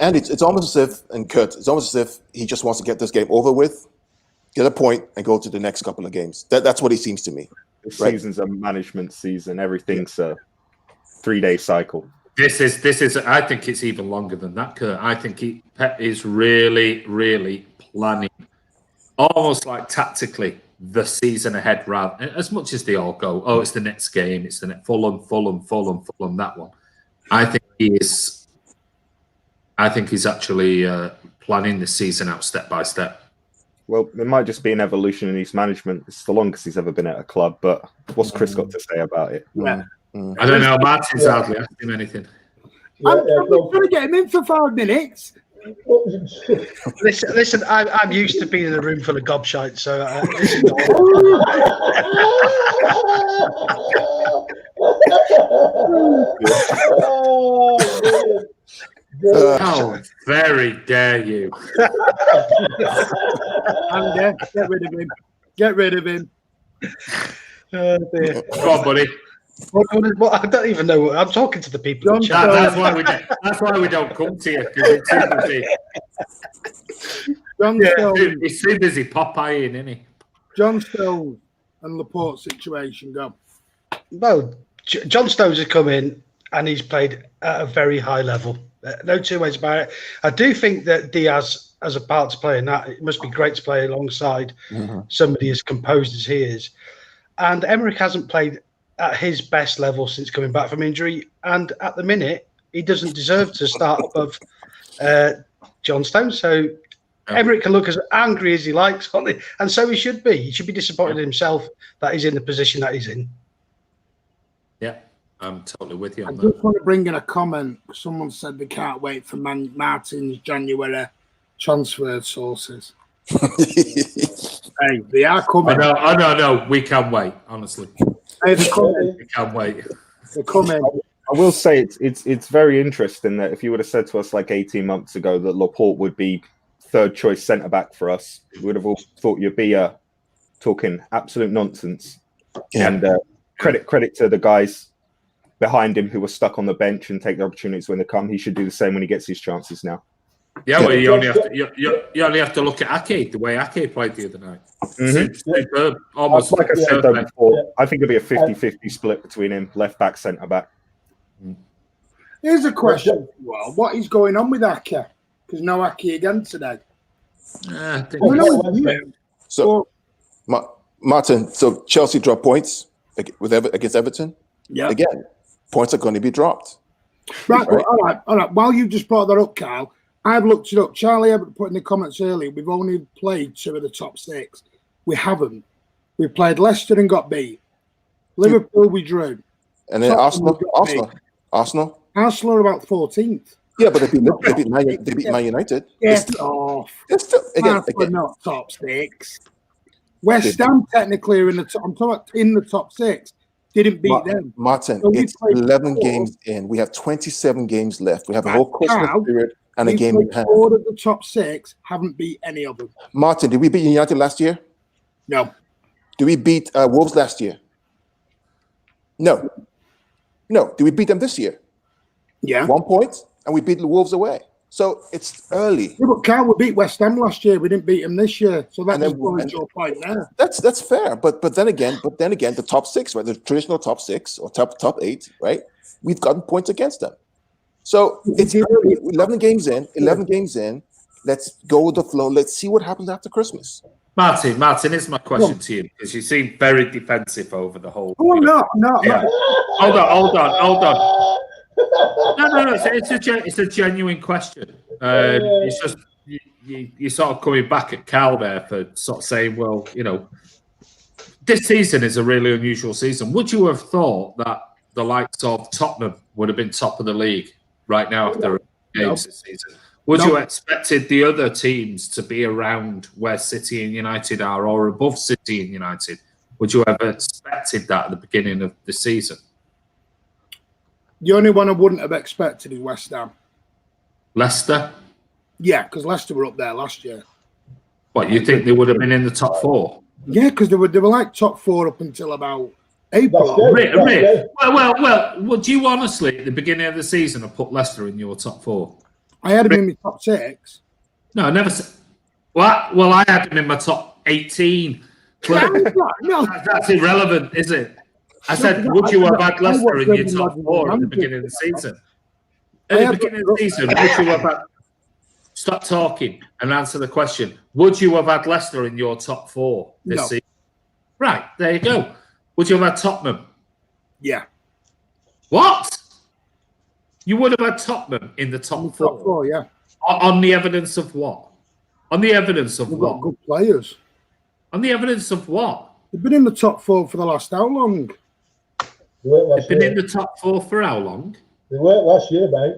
and it's almost as if, and Kurt, it's almost as if he just wants to get this game over with, get a point, and go to the next couple of games. That's what it seems to me. The season's a management season. Everything's a 3-day cycle. This is. I think it's even longer than that, Kurt. I think Pep is really, really planning, almost like tactically, the season ahead. Rather, as much as they all go, oh, it's the next game, it's the next Fulham, that one. I think he's actually planning the season out step by step. Well, it might just be an evolution in his management. It's the longest he's ever been at a club, but what's Chris got to say about it? Yeah. I don't know. Martin's hardly asked him anything. I'm trying to get him in for 5 minutes. Listen, I'm used to being in a room full of gobshites, so listen. How very dare you! Andy, get rid of him. Oh, dear. Go on, buddy. Well, I don't even know. I'm talking to the people. That's why we don't come to you, because it's too busy. He's too busy Popeyeing, isn't he? John Stones and Laporte situation, go. Well, John Stones has come in and he's played at a very high level. No 2 ways about it. I do think that Diaz has a part to play in that. It must be great to play alongside somebody as composed as he is. And Emmerich hasn't played at his best level since coming back from injury. And at the minute, he doesn't deserve to start above John Stones. So Emmerich can look as angry as he likes, and so he should be. He should be disappointed in himself that he's in the position that he's in. Yeah, I'm totally with you on I that. just want to bring in a comment. Someone said they can't wait for Martin's January transfer sources. Hey, they are coming. No, we can wait, honestly. Hey, they're coming. We can wait. They're coming. I will say it's very interesting that if you would have said to us like 18 months ago that Laporte would be 3rd choice centre back for us, we would have all thought you'd be talking absolute nonsense. Yeah. And credit to the guys behind him who were stuck on the bench and take the opportunities when they come. He should do the same when he gets his chances now. Yeah, well, you only have to look at Ake, the way Ake played the other night. Superb. Almost like I said though before, I think it'll be a 50-50 split between him, left back, centre back. Here's a question. Well, what is going on with Ake? Because no Ake again today. So, Martin, so Chelsea dropped points against Everton. Yeah. Again, points are going to be dropped. Right. All right. While you just brought that up, Carl, I've looked it up. Charlie put in the comments earlier, we've only played 2 of the top 6. We haven't. We played Leicester and got beat. Liverpool, we drew. And then Arsenal are about 14th. Yeah, but they beat Man United. Get off. Again, not top 6. West Ham technically are in the top. I'm talking about in the top 6. Didn't beat them. Martin, so it's 11 games in. We have 27 games left. We have a whole Christmas period and a game in hand. 4 of the top 6 haven't beat any of them. Martin, did we beat United last year? No. Did we beat Wolves last year? No. Did we beat them this year? Yeah. 1 point, and we beat the Wolves away. So it's early. Yeah, but Carl, we beat West Ham last year. We didn't beat them this year. So that's your point there. That's fair. But then again, the top 6, right? The traditional top 6 or top 8, right? We've gotten points against them. So it's early. 11 games in. Let's go with the flow. Let's see what happens after Christmas. Martin, here's my question to you, because you seem very defensive over the whole. Oh, no. Yeah. Hold on. No. It's a genuine question. It's just you're sort of coming back at Cal there for sort of saying, well, this season is a really unusual season. Would you have thought that the likes of Tottenham would have been top of the league right now after games this season? Would you have expected the other teams to be around where City and United are, or above City and United? Would you have expected that at the beginning of the season? The only one I wouldn't have expected is West Ham. Leicester? Yeah, because Leicester were up there last year. What, you think they would have been in the top 4? Yeah, because they were like top 4 up until about April. Would you honestly, at the beginning of the season, have put Leicester in your top 4? I had them in my top 6. No, I never said. What? Well, I had them in my top 18. No. That's irrelevant, is it? I said, would you have had Leicester in your top 4 at the beginning of the season? At the beginning of the season, would you have had... Stop talking and answer the question. Would you have had Leicester in your top 4 this season? Right, there you go. Would you have had Tottenham? Yeah. What? You would have had Tottenham in the top 4? Top 4, yeah. On the evidence of what? On the evidence of We've what? got good players. On the evidence of what? They've been in the top 4 for the last how long? They've been in the top 4 for how long? They weren't last year, mate.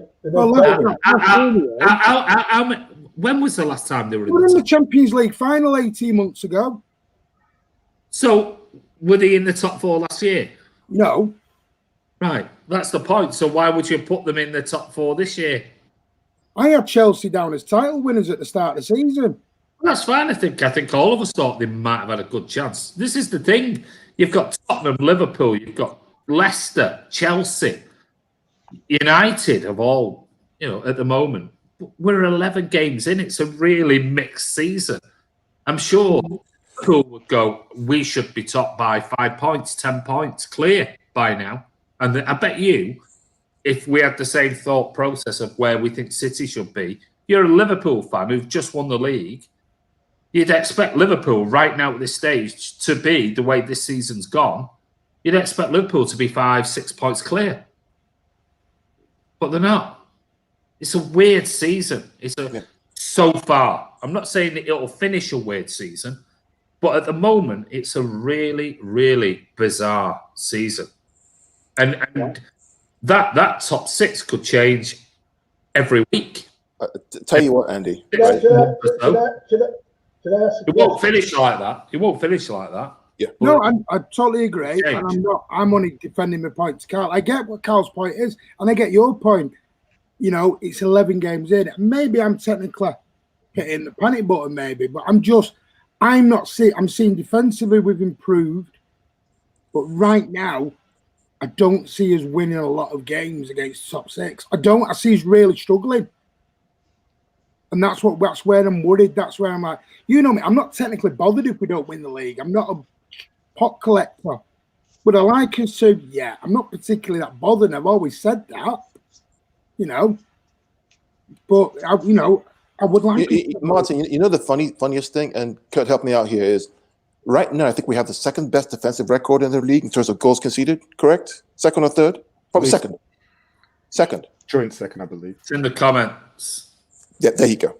When was the last time they were in the Champions League final 18 months ago? So, were they in the top 4 last year? No. Right, that's the point. So why would you put them in the top 4 this year? I had Chelsea down as title winners at the start of the season. Well, that's fine. I think all of us thought they might have had a good chance. This is the thing. You've got Tottenham, Liverpool, you've got Leicester, Chelsea, United of all, at the moment. We're 11 games in. It's a really mixed season. I'm sure Liverpool would go, we should be top by 5 points, 10 points, clear by now. And I bet you, if we had the same thought process of where we think City should be, you're a Liverpool fan who've just won the league, you'd expect Liverpool right now at this stage to be the way this season's gone. You'd expect Liverpool to be 5-6 points clear. But they're not. It's a weird season. So far. I'm not saying that it'll finish a weird season, but at the moment, it's a really, really bizarre season. And that top 6 could change every week. Tell you what, Andy. Should I ask it won't finish like that. It won't finish like that. Yeah. No, I totally agree. And I'm only defending my point to Carl. I get what Carl's point is, and I get your point. It's 11 games in. Maybe I'm technically hitting the panic button, maybe, but I'm seeing defensively we've improved, but right now, I don't see us winning a lot of games against top 6. I see us really struggling. And that's where I'm worried. That's where I'm like, me, I'm not technically bothered if we don't win the league. I'm not a pot collector. Would I like us to? Yeah, I'm not particularly that bothered. I've always said that, But, I would like Martin, the funniest thing, and Kurt, help me out here, is right now I think we have the second best defensive record in the league in terms of goals conceded, correct? Second or third? Probably second. Second. Joint second, I believe. It's in the comments. Yeah, there you go.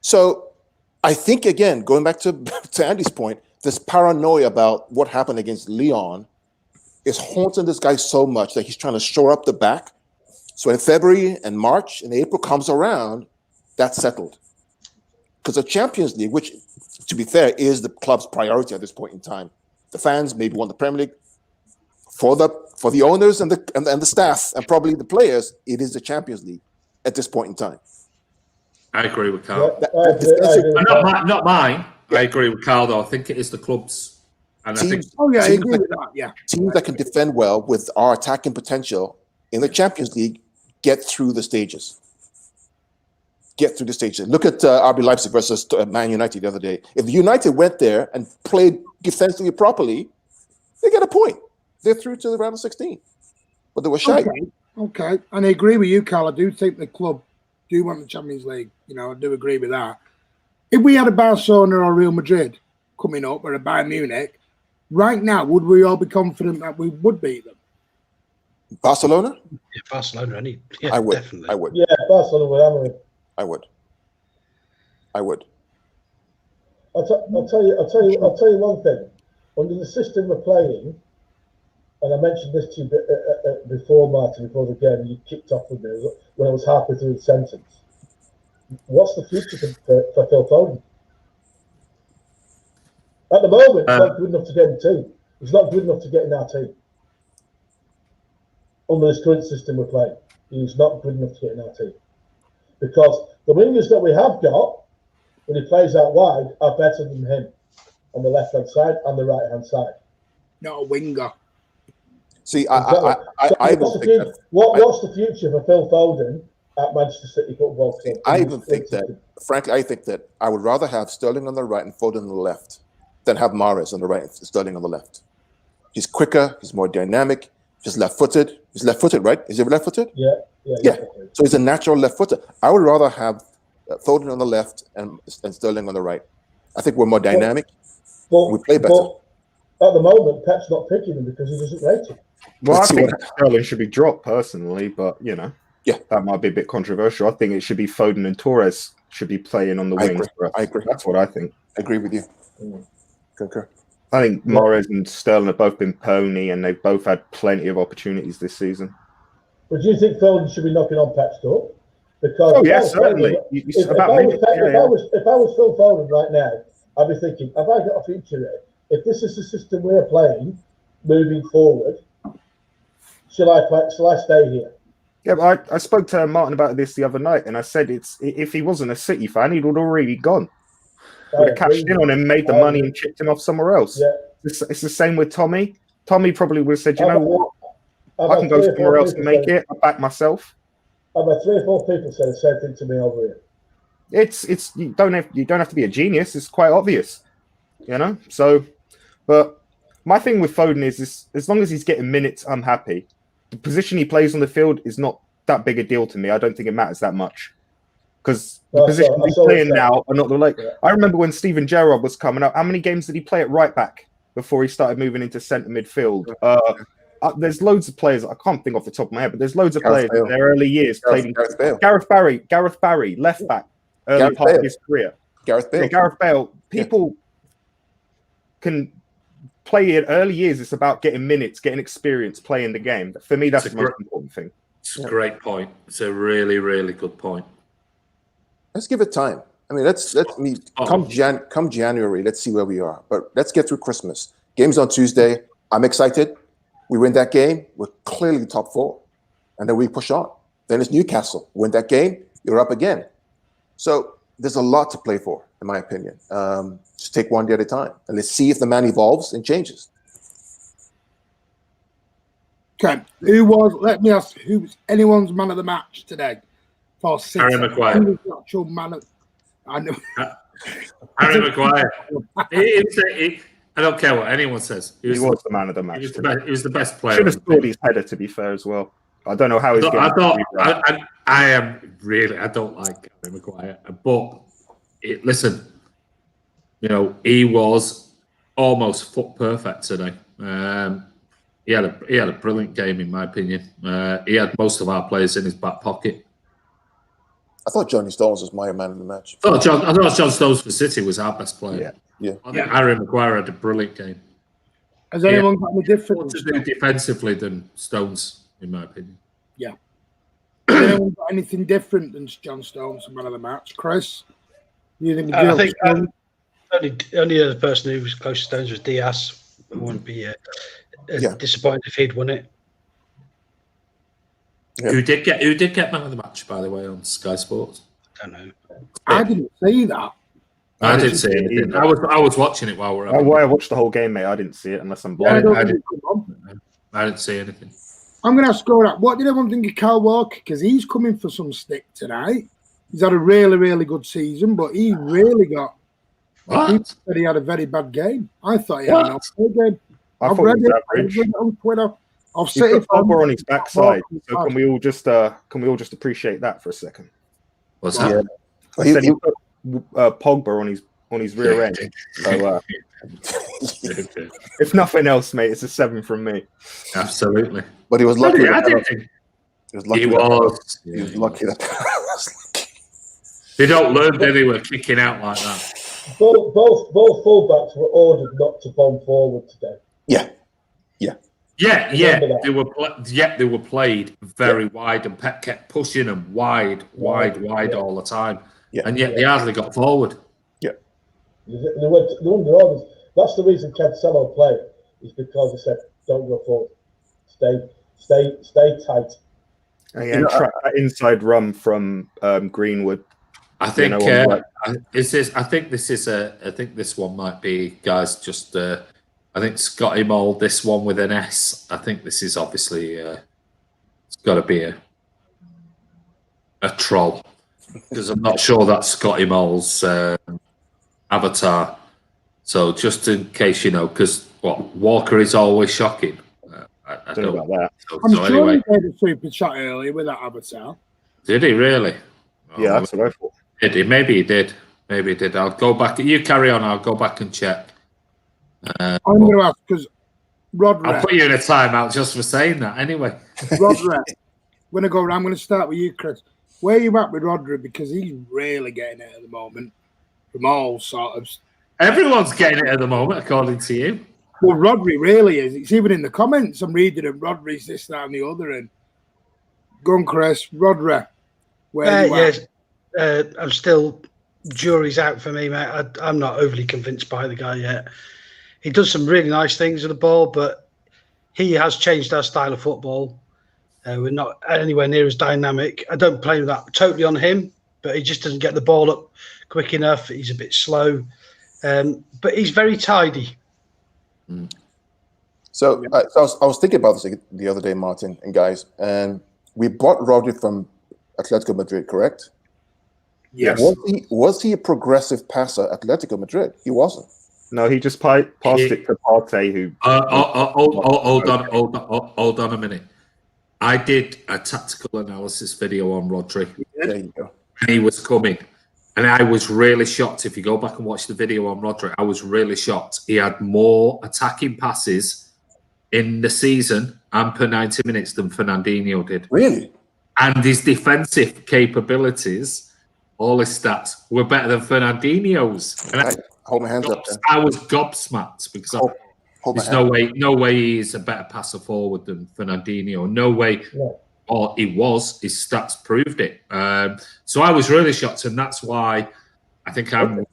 So I think, again, going back to Andy's point, this paranoia about what happened against Lyon is haunting this guy so much that he's trying to shore up the back. So in February and March and April comes around, that's settled. Because the Champions League, which, to be fair, is the club's priority at this point in time. The fans maybe want the Premier League. For the owners and the staff and probably the players, it is the Champions League at this point in time. I agree with Carl. Not mine. I agree with Carl, though. I think it is the club's. And teams, I agree with that. Yeah. Teams that can defend well with our attacking potential in the Champions League get through the stages. Look at RB Leipzig versus Man United the other day. If United went there and played defensively properly, they get a point. They're through to the round of 16. But they were shy. Okay. And I agree with you, Carl. I do think the club do want the Champions League. I do agree with that. If we had a Barcelona or Real Madrid coming up, or a Bayern Munich, right now, would we all be confident that we would beat them? Barcelona? Yeah, Barcelona, yeah, I would. definitely. I would. Yeah, Barcelona would hammer him. I would. I would. I'll tell you one thing. Under the system we're playing, and I mentioned this to you before, Martin, before the game, you kicked off with me when I was halfway through the sentence. What's the future for Phil Foden? At the moment, he's not good enough to get in the team. He's not good enough to get in our team. Under this current system we're playing, he's not good enough to get in our team. Because the wingers that we have got, when he plays out wide, are better than him on the left-hand side and the right-hand side. Not a winger. See, what's the future for Phil Foden at Manchester City Football Club? I even think that, frankly, I think that I would rather have Sterling on the right and Foden on the left than have Mahrez on the right and Sterling on the left. He's quicker, he's more dynamic, he's left-footed. He's left-footed, right? Is he left-footed? Yeah. So he's a natural left-footer. I would rather have Foden on the left and Sterling on the right. I think we're more dynamic. We play better. But at the moment, Pep's not picking him because he doesn't rate him. Well, I think Sterling should be dropped personally, but that might be a bit controversial. I think it should be Foden and Torres should be playing on the wings. I agree. That's what I think. I agree with you. Concur. I think Mahrez and Sterling have both been pony, and they've both had plenty of opportunities this season. But do you think Foden should be knocking on Pep's door? Because certainly. If I was Phil Foden right now, I'd be thinking, have I got a future here? If this is the system we're playing moving forward, shall I stay here? Yeah, but I spoke to Martin about this the other night, and I said if he wasn't a City fan, he would already gone. Would have cashed in on him, made the money, and chipped him off somewhere else. Yeah. It's the same with Tommy. Tommy probably would have said, you know what? I can go somewhere else and make it. I back myself. I've had 3 or 4 people say the same thing to me over here. It's you don't have to be a genius. It's quite obvious, So, but my thing with Foden is as long as he's getting minutes, I'm happy. The position he plays on the field is not that big a deal to me. I don't think it matters that much because the positions he's playing now are not the like. Yeah. I remember when Steven Gerrard was coming up. How many games did he play at right back before he started moving into centre midfield? There's loads of players. I can't think off the top of my head, but there's loads of players in their early years played. Gareth Barry, left back, early part of his career. Gareth Bale. Yeah, Gareth Bale. People can play in early years. It's about getting minutes, getting experience, playing the game. For me, that's the most important thing. It's a great point. It's a really, really good point. Let's give it time. I mean, come January. Let's see where we are. But let's get through Christmas. Game's on Tuesday. I'm excited. We win that game, we're clearly top 4. And then we push on. Then it's Newcastle. Win that game, you're up again. So there's a lot to play for, in my opinion. Just take one day at a time. And let's see if the man evolves and changes. Okay. Let me ask, who was anyone's man of the match today? For City? Harry Maguire. Who was the actual man of... I know. Harry Maguire. I don't care what anyone says. He was the man of the match. He was the best player. Should have scored his header, to be fair, as well. I don't know how he's going. I don't like Harry Maguire. But listen, he was almost foot perfect today. He had a brilliant game, in my opinion. He had most of our players in his back pocket. I thought Johnny Stones was my man of the match. I thought John Stones for City was our best player. Yeah. I think Harry Maguire had a brilliant game. Has anyone got any different to do defensively than Stones, in my opinion? Yeah. Has anyone got anything different than John Stones, man of the match? Chris? You think I think only other person who was close to Stones was Diaz. I wouldn't be disappointed if he'd won it. Yeah. Who did get man of the match, by the way, on Sky Sports? I don't know. I didn't see that. I didn't see anything. I was watching it while we're. I watched the whole game, mate. I didn't see it unless I'm blind. I didn't see anything. I'm going to ask that. What did everyone think of Kyle Walker? Because he's coming for some stick tonight. He's had a really, really good season, but he really got. People said he had a very bad game. I thought he had an okay game. I've read it on Twitter. I've seen it on his backside. So can we all just appreciate that for a second? What's that? I said he put Pogba on his on his rear end. So, if nothing else, mate, it's a 7 from me. Absolutely. But he was lucky. I didn't think He was lucky. he was. He was lucky that. They don't learn that they were kicking out like that. Both fullbacks were ordered not to bomb forward today. Yeah. They were played very wide, and Pep kept pushing them wide all the time. Yeah. And yet they hardly got forward. They were under orders. That's the reason Cancelo played, is because they said, "Don't go forward, stay tight." And that inside run from Greenwood. I think this one might be, guys. Just I think Scotty Mould, this one with an S. I think this is obviously it's got to be a troll, because I'm not sure that's Scotty Mould's avatar. So just in case you know, because Walker is always shocking. I don't know about that. I'm sure he made a super chat earlier with that avatar. Did he really? Yeah, that's what I thought. Did he? Maybe he did. I'll go back. You carry on. I'll go back and check. I'm going to ask, because Rodri. I'll put you in a timeout just for saying that. Anyway, Rodri. I'm going to start with you, Chris. Where are you at with Rodri? Because he's really getting it at the moment. From all sort of. Everyone's getting it at the moment, according to you. Well, Rodri really is. It's even in the comments. I'm reading them. Rodri's this, that, and the other. And go on, Chris. Rodri. Where are you at? I'm still, jury's out for me, mate. I'm not overly convinced by the guy yet. He does some really nice things with the ball, but he has changed our style of football. We're not anywhere near as dynamic. I don't blame that totally on him, but he just doesn't get the ball up quick enough. He's a bit slow, but he's very tidy. So I was thinking about this the other day, Martin and guys, and we bought Rodri from Atletico Madrid, correct? Yes. Was he a progressive passer at Atletico Madrid? He wasn't. No, he just passed it to Partey, who. Hold on a minute. I did a tactical analysis video on Rodri. There you go. And he was coming. And I was really shocked. If you go back and watch the video on Rodri, I was really shocked. He had more attacking passes in the season and per 90 minutes than Fernandinho did. Really? And his defensive capabilities, all his stats, were better than Fernandinho's. And hold my hands up. I was gobsmacked because there's no way he's a better passer forward than Fernandinho. No way. Yeah. Or he was. His stats proved it. So I was really shocked, and that's why I think I'm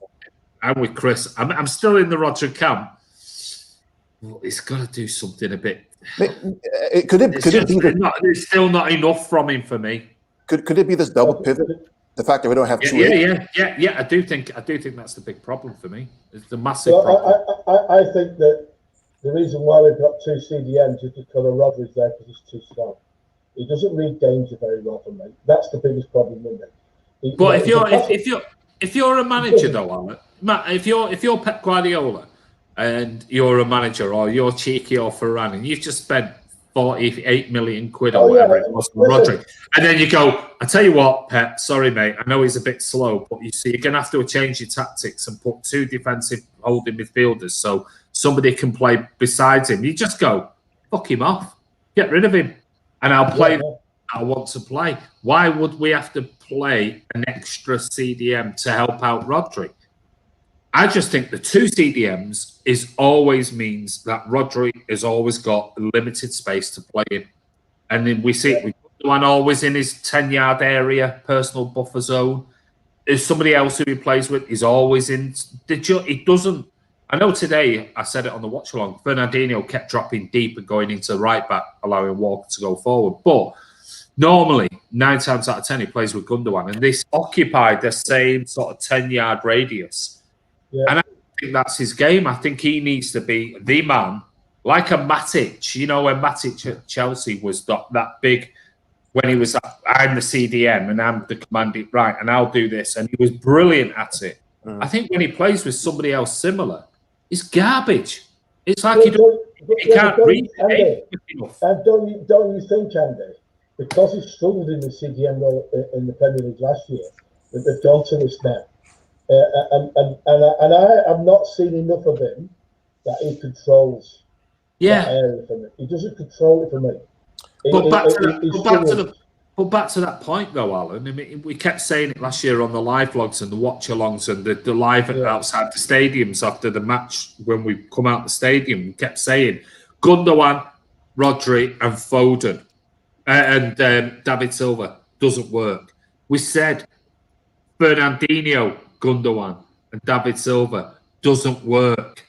with Chris. I'm still in the Rodri camp. Well, he's got to do something a bit. There's still not enough from him for me. Could it be this double pivot? The fact that we don't have two. Yeah. I do think that's the big problem for me. It's the massive problem. I think that the reason why we've got two CDMs is because Rodri's there because he's too strong. He doesn't read danger very well for me. That's the biggest problem with him. But if you're a manager though, Alan, Matt, if you're Pep Guardiola and you're a manager, or you're Cheeky or Ferran, and you've just spent 48 million quid or whatever it was for Rodri, and then you go, I tell you what, Pep, sorry mate, I know he's a bit slow, but you see, you're going to have to change your tactics and put two defensive holding midfielders so somebody can play besides him. You just go, fuck him off, get rid of him, and I'll play I want to play. Why would we have to play an extra CDM to help out Rodri? I just think the two CDMs always means that Rodri has always got limited space to play in. And then we see one always in his 10-yard area, personal buffer zone. There's somebody else who he plays with is always in. It doesn't. I know today, I said it on the watch along, Fernandinho kept dropping deep and going into right back, allowing Walker to go forward. But normally, 9 times out of 10, he plays with Gundogan. And this occupied the same sort of 10-yard radius. Yeah. And I think that's his game. I think he needs to be the man, like a Matic. You know, when Matic at Chelsea was that big, when he was, I'm the CDM and I'm the commanding, right, and I'll do this. And he was brilliant at it. I think when he plays with somebody else similar, it's garbage. It's like he can't read it enough. Don't you think, Andy, because he struggled in the CDM role in the Premier League last year, that they've gone to this now? And I have not seen enough of him that he controls that area for me. He doesn't control it for me. But back to that point, though, Alan. I mean, we kept saying it last year on the live vlogs and the watch-alongs and the live outside the stadiums after the match when we come out the stadium. We kept saying Gundogan, Rodri, and Foden and David Silva doesn't work. We said Fernandinho, Gundogan, and David Silva doesn't work.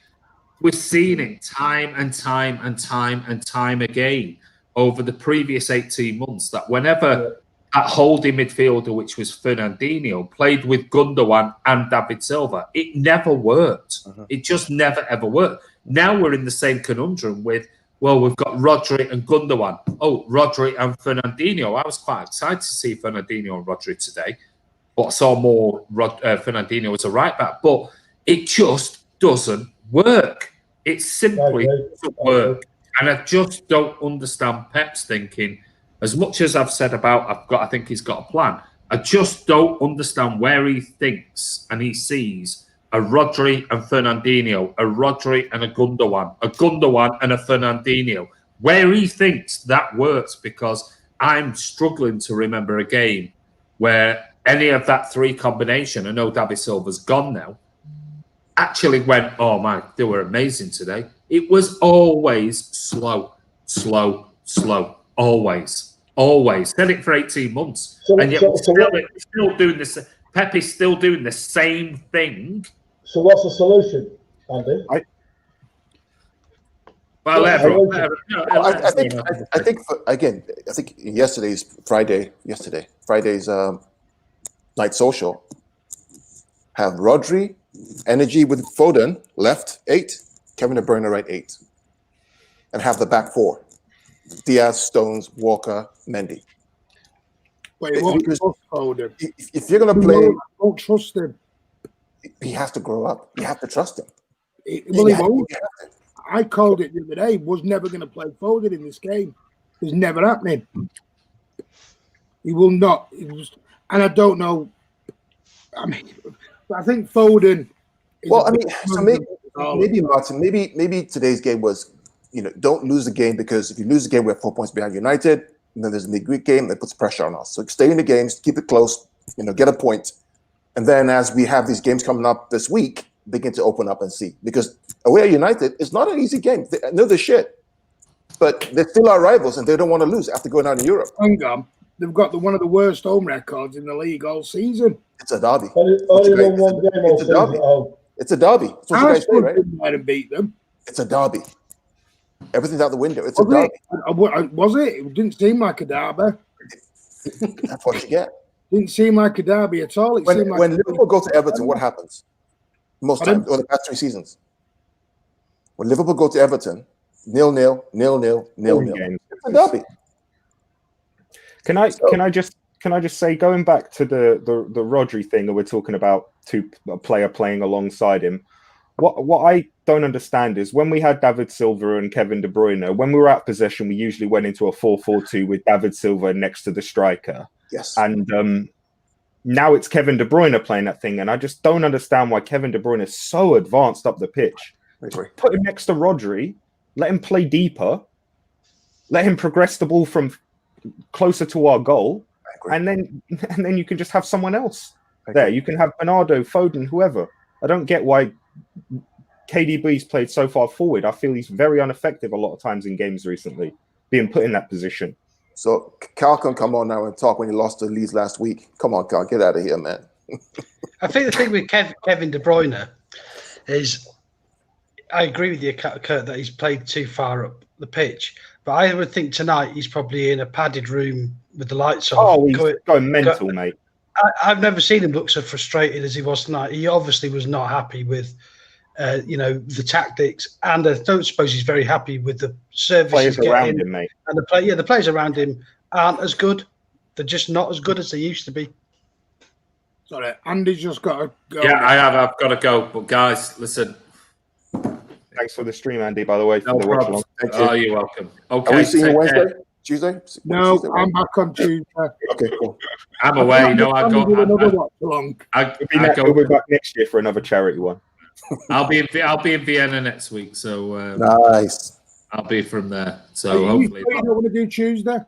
We've seen it time and time and time and time again over the previous 18 months that whenever that holding midfielder, which was Fernandinho, played with Gundogan and David Silva, it never worked. It just never, ever worked. Now we're in the same conundrum with, well, we've got Rodri and Gundogan. Oh, Rodri and Fernandinho. I was quite excited to see Fernandinho and Rodri today, but I saw more Fernandinho as a right back. But it just doesn't work. It simply doesn't work. And I just don't understand Pep's thinking. As much as I've said about, I think he's got a plan. I just don't understand where he thinks and he sees a Rodri and Fernandinho, a Rodri and a Gundogan and a Fernandinho. Where he thinks that works, because I'm struggling to remember a game where any of that three combination, I know David Silva's gone now, actually went, oh my, they were amazing today. It was always slow. Always. Said it for 18 months. And yet still doing this. Pep is still doing the same thing. So what's the solution, Andy? I think Friday's night social have Rodri, energy with Foden left 8, Kevin De Bruyne right 8, and have the back 4: Diaz, Stones, Walker, Mendy. Wait, what? Foden? If you're gonna play, don't trust him. He has to grow up. You have to trust him. He won't. I called it the other day. Was never going to play Foden in this game. It's never happening. He will not. And I don't know. I mean, I think Foden. Maybe Martin. Maybe today's game was, don't lose the game, because if you lose the game, we're 4 points behind United. And then there's a midweek game that puts pressure on us. So stay in the games, keep it close. Get a point. And then as we have these games coming up this week, begin to open up and see. Because away at United, it's not an easy game. They know the shit. But they're still our rivals, and they don't want to lose after going out in Europe. Hang on. They've got one of the worst home records in the league all season. It's a derby. Only won one game all season. It's a derby. That's what you guys say, right? Let him beat them. It's a derby. Everything's out the window. It's a derby. Was it? It didn't seem like a derby. That's what you get. Didn't seem like a derby at all. When Liverpool go to Everton, what happens? Most times, or the past 3 seasons. When Liverpool go to Everton, 0-0. It's a derby. Can I just say, going back to the Rodri thing that we're talking about, a player playing alongside him, what I don't understand is when we had David Silva and Kevin De Bruyne, when we were out possession, we usually went into a 4-4-2 with David Silva next to the striker. Yes. And now it's Kevin De Bruyne playing that thing, and I just don't understand why Kevin De Bruyne is so advanced up the pitch. Put him next to Rodri, let him play deeper, let him progress the ball from closer to our goal, and then you can just have someone else there. You can have Bernardo, Foden, whoever. I don't get why KDB's played so far forward. I feel he's very ineffective a lot of times in games recently, being put in that position. So Cal can come on now and talk when he lost to Leeds last week. Come on, Cal, get out of here, man. I think the thing with Kevin De Bruyne is, I agree with you, Kurt, that he's played too far up the pitch. But I would think tonight he's probably in a padded room with the lights off. Oh, he's going mental, mate. I've never seen him look so frustrated as he was tonight. He obviously was not happy with, the tactics, and I don't suppose he's very happy with the service players he's around getting. him, mate. And the players around him aren't as good. They're just not as good as they used to be. Sorry, Andy's just got to go. Yeah, I have. I've got to go. But guys, listen. Thanks for the stream, Andy, by the way. No problem. Thank you. Oh, you're welcome. Okay. Are we seeing you Wednesday? Tuesday? No, Tuesday, right? I'm back on Tuesday. Okay, cool. I'm away. No, I go. Another watch along. We'll be back next year for another charity one. I'll be in Vienna next week, so Nice. I'll be from there. So Are you hopefully, sure you don't want to do Tuesday?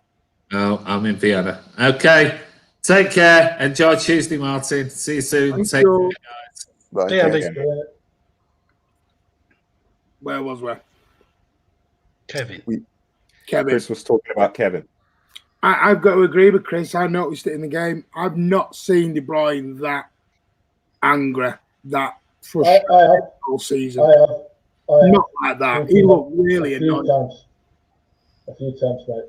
no, I'm in Vienna. Okay, take care. Enjoy Tuesday, Martin. See you soon. Thank Take you. care, guys. Bye. Yeah, Thanks. Where was we? Kevin. Kevin. Chris was talking about Kevin. I've got to agree with Chris. I noticed it in the game. I've not seen De Bruyne that angry, that frustrated all season. I have. Not like that. He looked really annoyed. A few times, mate.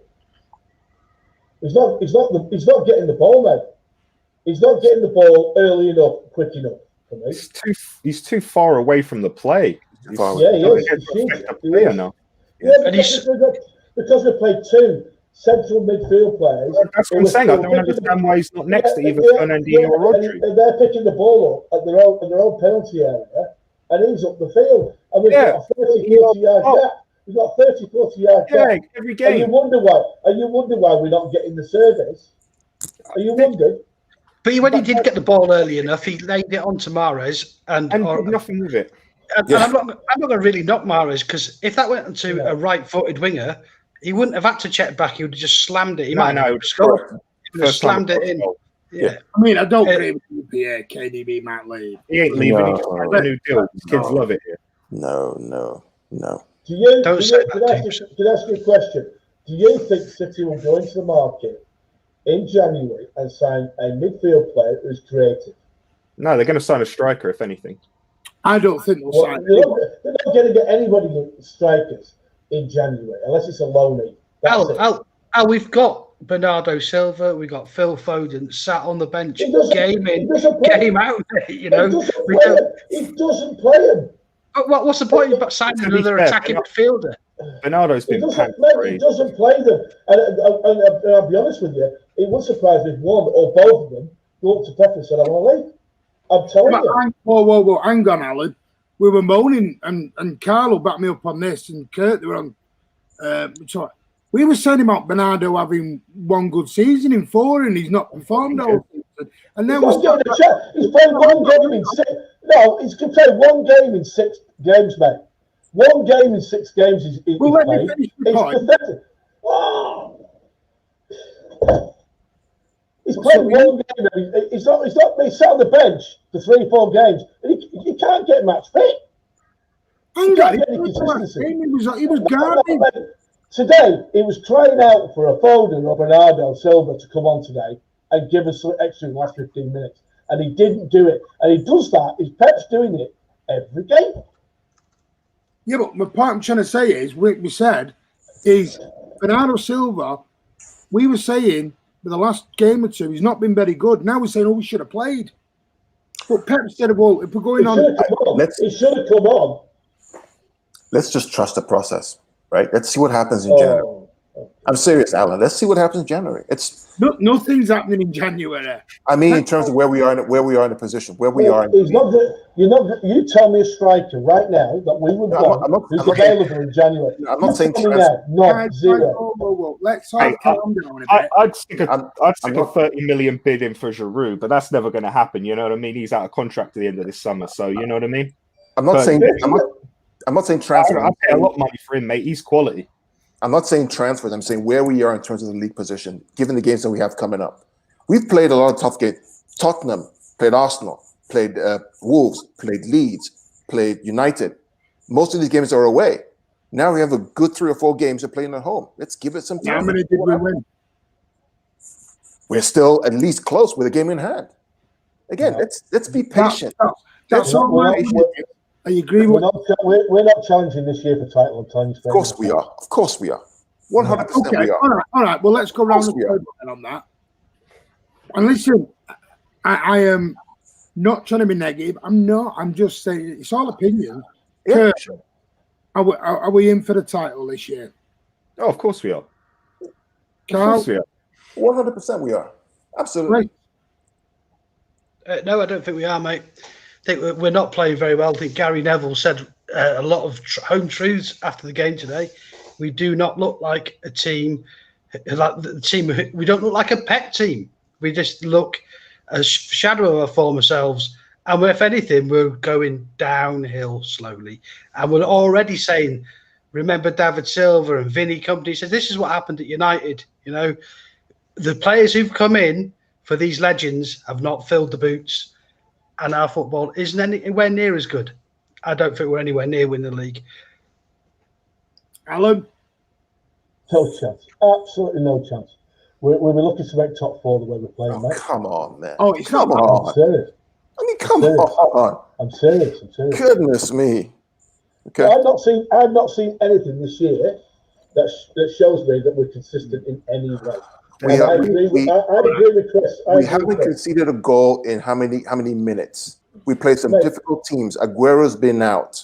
He's not getting the ball, mate. He's not getting the ball early enough, quick enough for me. He's too far away from the play. Yeah, he is. Now. Yeah, because we played two central midfield players. That's what I'm saying. I don't understand why he's not next to either Fernandinho or Rodri. And they're picking the ball up at their own penalty area, and he's up the field. And we've got a 30-40 yard gap. We've got a 30-40 yard gap. Every game. And you wonder why we're not getting the service. Are you wondered? But when he did get the ball early enough, he laid it on to Mahrez and did nothing with it. And I'm not going to really knock Mahrez, because if that went to a right-footed winger, he wouldn't have had to check back. He would have just slammed it. He would have slammed it in. Yeah. I mean, I don't agree with you, Pierre. KDB might leave. He ain't leaving. He just signed a new deal. His kids love it here. No. Can I ask you a question? Do you think City will go into the market in January and sign a midfield player who's creative? No, they're going to sign a striker, if anything. I don't think they'll sign. They're not going to get anybody with strikers in January unless it's a loanee. We've got Bernardo Silva, we've got Phil Foden sat on the bench, game in, game out. You know, he doesn't play him. What's the point about signing another attacking midfielder? Bernardo's been he doesn't play them, and I'll be honest with you, it would surprise me if one or both of them go up to Pep and said, "I want to leave." I'm telling you. Whoa, hang on, Alan. We were moaning, and Carlo backed me up on this, and Kurt, they were on. We were saying about Bernardo having one good season in 4, and he's not performed all season. And then he's played one game in 6. No, he's played one game in 6 games, mate. One game in 6 games he's played. It's pathetic. Oh. He's played one game. He's sat on the bench for 3-4 games. And he can't get match fit. He was garbage. Today, he was crying out for a Foden or Bernardo Silva to come on today and give us some extra in the last 15 minutes. And he didn't do it. And he does that. Pep's doing it every game. Yeah, but my point I'm trying to say is, we said, is Bernardo Silva, we were saying for the last game or 2, he's not been very good. Now we're saying, we should have played. But Pep said, well, if we're going on... He should have come on. Let's just trust the process, right? Let's see what happens in January. I'm serious, Alan. Let's see what happens in January. Nothing's happening in January. I mean, in terms of where we are in the position, where we are. You tell me a striker right now that we would want who's available in January. I'm not saying zero. Let's calm down a bit. I'd stick a 30 million bid in for Giroud, but that's never going to happen. You know what I mean? He's out of contract at the end of this summer, so you know what I mean. I'm not saying transfer. I pay a lot of money for him, mate. He's quality. I'm not saying transfers. I'm saying where we are in terms of the league position, given the games that we have coming up. We've played a lot of tough games. Tottenham, played Arsenal, played Wolves, played Leeds, played United. Most of these games are away. Now we have a good 3 or 4 games of playing at home. Let's give it some time. How many did we win? We're still at least close with a game in hand. Again, let's be patient. That's all right. I agree with we're not challenging this year for title and time. Of course we are. 100% we are. All right. Well, let's go around the table on that. And listen, I am not trying to be negative. I'm not. I'm just saying it's all opinion. Yeah, sure. Are we in for the title this year? Oh, of course we are. Carl? Of course we are. 100% we are. Absolutely. Right. No, I don't think we are, mate. I think we're not playing very well. I think Gary Neville said a lot of home truths after the game today. We do not look like a team Like the team, we don't look like a pet team. We just look a shadow of our former selves. And if anything, we're going downhill slowly. And we're already saying, remember David Silva and Vinny Kompany said, this is what happened at United. You know, the players who've come in for these legends have not filled the boots. And our football isn't anywhere near as good. I don't think we're anywhere near winning the league. Alan? No chance. Absolutely no chance. We're looking to make top 4 the way we're playing, Oh, mate. come on, man. Oh, it's not I'm serious. I mean, come on. I'm serious. Goodness me. Okay. I've not seen anything this year that shows me that we're consistent in any way. I agree with Chris. We haven't conceded a goal in how many minutes? We played some difficult teams. Aguero's been out.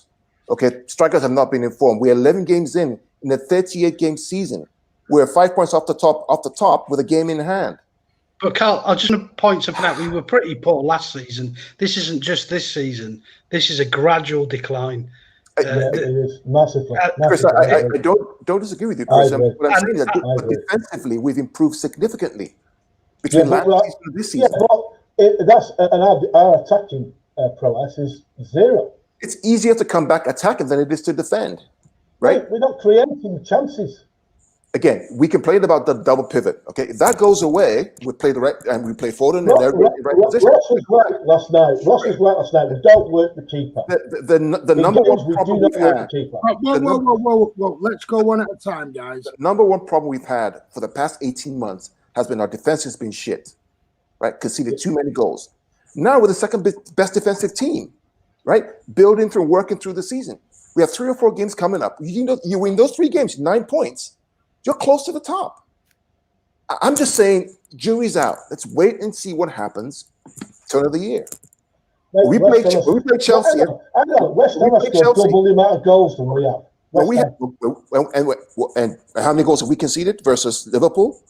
Okay, strikers have not been informed. We're 11 games in a 38-game season. We're 5 points off the top with a game in hand. But Carl, I just want to point something out. We were pretty poor last season. This isn't just this season. This is a gradual decline. It is massively. Chris, I don't disagree with you, Chris. What I'm saying is that defensively, we've improved significantly between last season and this season. Yeah, well, our attacking prowess is 0. It's easier to come back attacking than it is to defend, right? We're not creating chances. Again, we complained about the double pivot. Okay, if that goes away, we play Foden in their right position. Ross was right last night. We don't work the keeper. The number one problem we've had. Whoa, let's go one at a time, guys. The number one problem we've had for the past 18 months has been our defense has been shit, right? Conceded too many goals. Now we're the second best defensive team, right? Building through, working through the season. We have 3 or 4 games coming up. You win those 3 games, 9 points. You're close to the top. I'm just saying, jury's out. Let's wait and see what happens. Turn of the year. We played Chelsea. I know. West Ham has scored double the amount of goals than we have. And how many goals have we conceded versus Liverpool?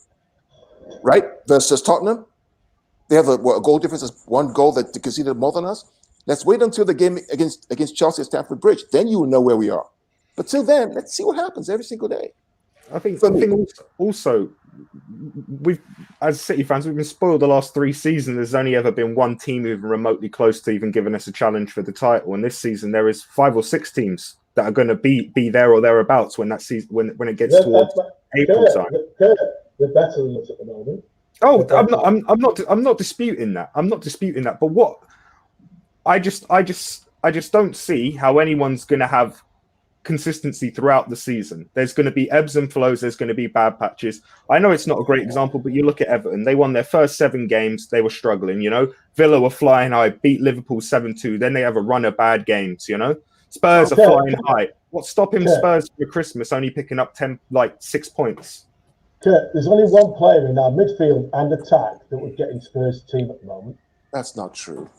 Right? Versus Tottenham? They have a goal difference of 1 goal that they conceded more than us. Let's wait until the game against Chelsea at Stamford Bridge. Then you will know where we are. But till then, let's see what happens every single day. I think also we've, as City fans, we've been spoiled the last 3 seasons. There's only ever been 1 team even remotely close to even giving us a challenge for the title. And this season, there is 5 or 6 teams that are going to be there or thereabouts when that season when it gets towards April time. They're better than us at the moment. Oh, I'm not disputing that. I'm not disputing that. But what I just don't see how anyone's going to have consistency throughout the season. There's going to be ebbs and flows. There's going to be bad patches. I know it's not a great example, but you look at Everton. They won their first 7 games. They were struggling, you know. Villa were flying high, beat Liverpool 7-2. Then they have a run of bad games, you know. Spurs are flying high. What's stopping Spurs for Christmas only picking up 6 points? Kurt, there's only 1 player in our midfield and attack that would get in Spurs' team at the moment. That's not true.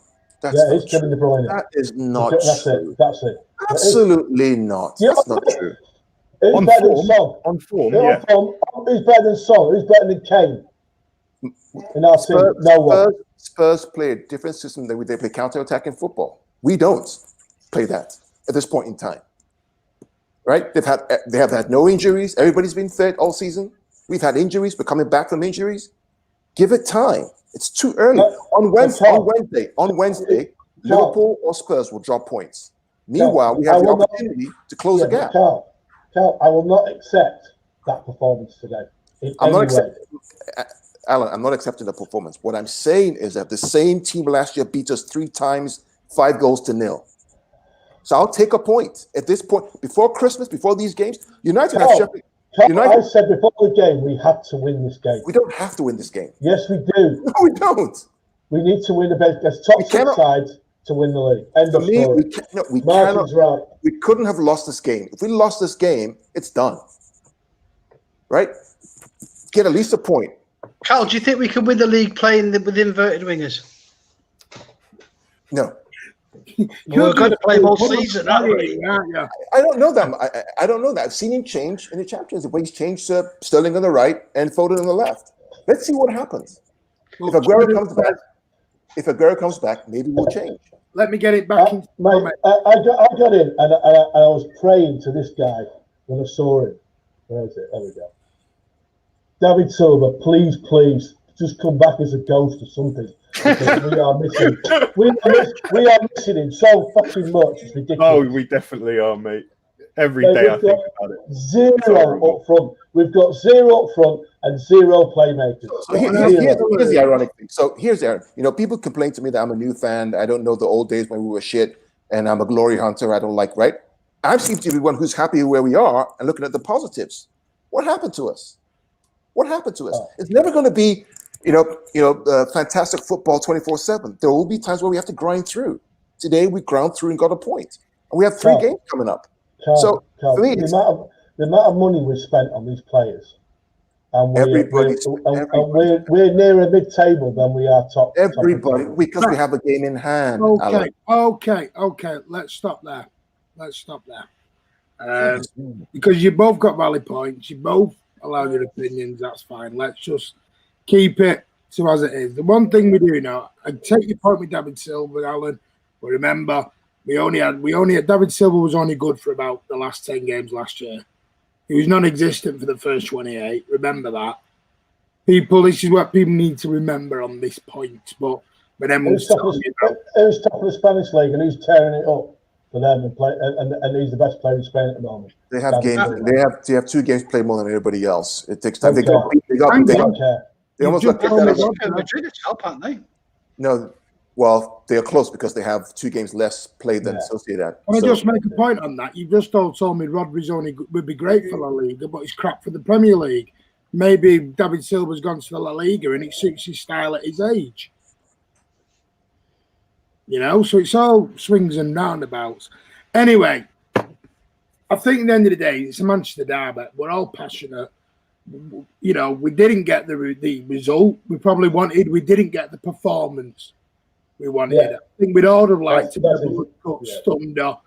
It's Kevin De Bruyne. That is not true. That's it. Absolutely not. That's not true. Who's better than Son? On form, Who's better than Son? Who's better than Kane? In our team, no one. Spurs play a different system than they play counter-attacking football. We don't play that at this point in time. Right? They have had no injuries. Everybody's been fit all season. We've had injuries. We're coming back from injuries. Give it time. It's too early. On Wednesday, Liverpool or Spurs will drop points. Meanwhile, we have the opportunity to close the gap. Carl, I will not accept that performance today. Alan, I'm not accepting the performance. What I'm saying is that the same team last year beat us 3 times, 5 goals to 0. So I'll take a point at this point. Before Christmas, before these games, United have Sheffield. I said before the game we had to win this game. We don't have to win this game. Yes, we do. No, we don't. We need to win against top 6 sides to win the league. End of story. Martin's right. We couldn't have lost this game. If we lost this game, it's done. Right? Get at least a point. Carl, do you think we can win the league playing with inverted wingers? No. We're going to play all season, aren't we? I don't know that. I don't know that. I've seen him change in the Champions League. He's changed Sterling on the right and Foden on the left. Let's see what happens. If Aguero comes back, maybe we'll change. Let me get it back. I got in and I was praying to this guy when I saw him. Where is it? There we go. David Silva, please, just come back as a ghost or something. Because we are missing. We are missing him so fucking much. It's ridiculous. Oh, we definitely are, mate. Every day I think about it. Zero up front. We've got 0 up front and 0 playmakers. So here's the ironic thing. So here's Aaron. You know, people complain to me that I'm a new fan. I don't know the old days when we were shit, and I'm a glory hunter. I don't like, right? I seem to be one who's happy where we are and looking at the positives. What happened to us? What happened to us? It's never going to be, fantastic football 24/7. There will be times where we have to grind through. Today we ground through and got a point, and we have 3 games coming up. For me, the amount of money we've spent on these players, and we're nearer mid-table than we are top. Everybody, because we have a game in hand. Okay. Let's stop there. Because you both got valid points. You both allow your opinions. That's fine. Let's just keep it to as it is. The one thing we do know, I take your point with David Silva, Alan, but remember, we only had David Silva was only good for about the last 10 games last year. He was non-existent for the first 28. Remember that. This is what people need to remember on this point. But then who's top of the Spanish league and who's tearing it up for them and he's the best player in Spain at the moment. They have games. They have 2 games played more than everybody else. It takes time. They almost got picked out of Madrid is top, aren't they? No. Well, they are close because they have 2 games less played than Sociedad. Can I just make a point on that? You've just told me Rodri's would be great for La Liga, but he's crap for the Premier League. Maybe David Silva's gone to the La Liga and it suits his style at his age. So it's all swings and roundabouts. Anyway, I think at the end of the day, it's a Manchester derby. We're all passionate. We didn't get the result we probably wanted. We didn't get the performance we wanted. I think we'd all have liked to be stunned or,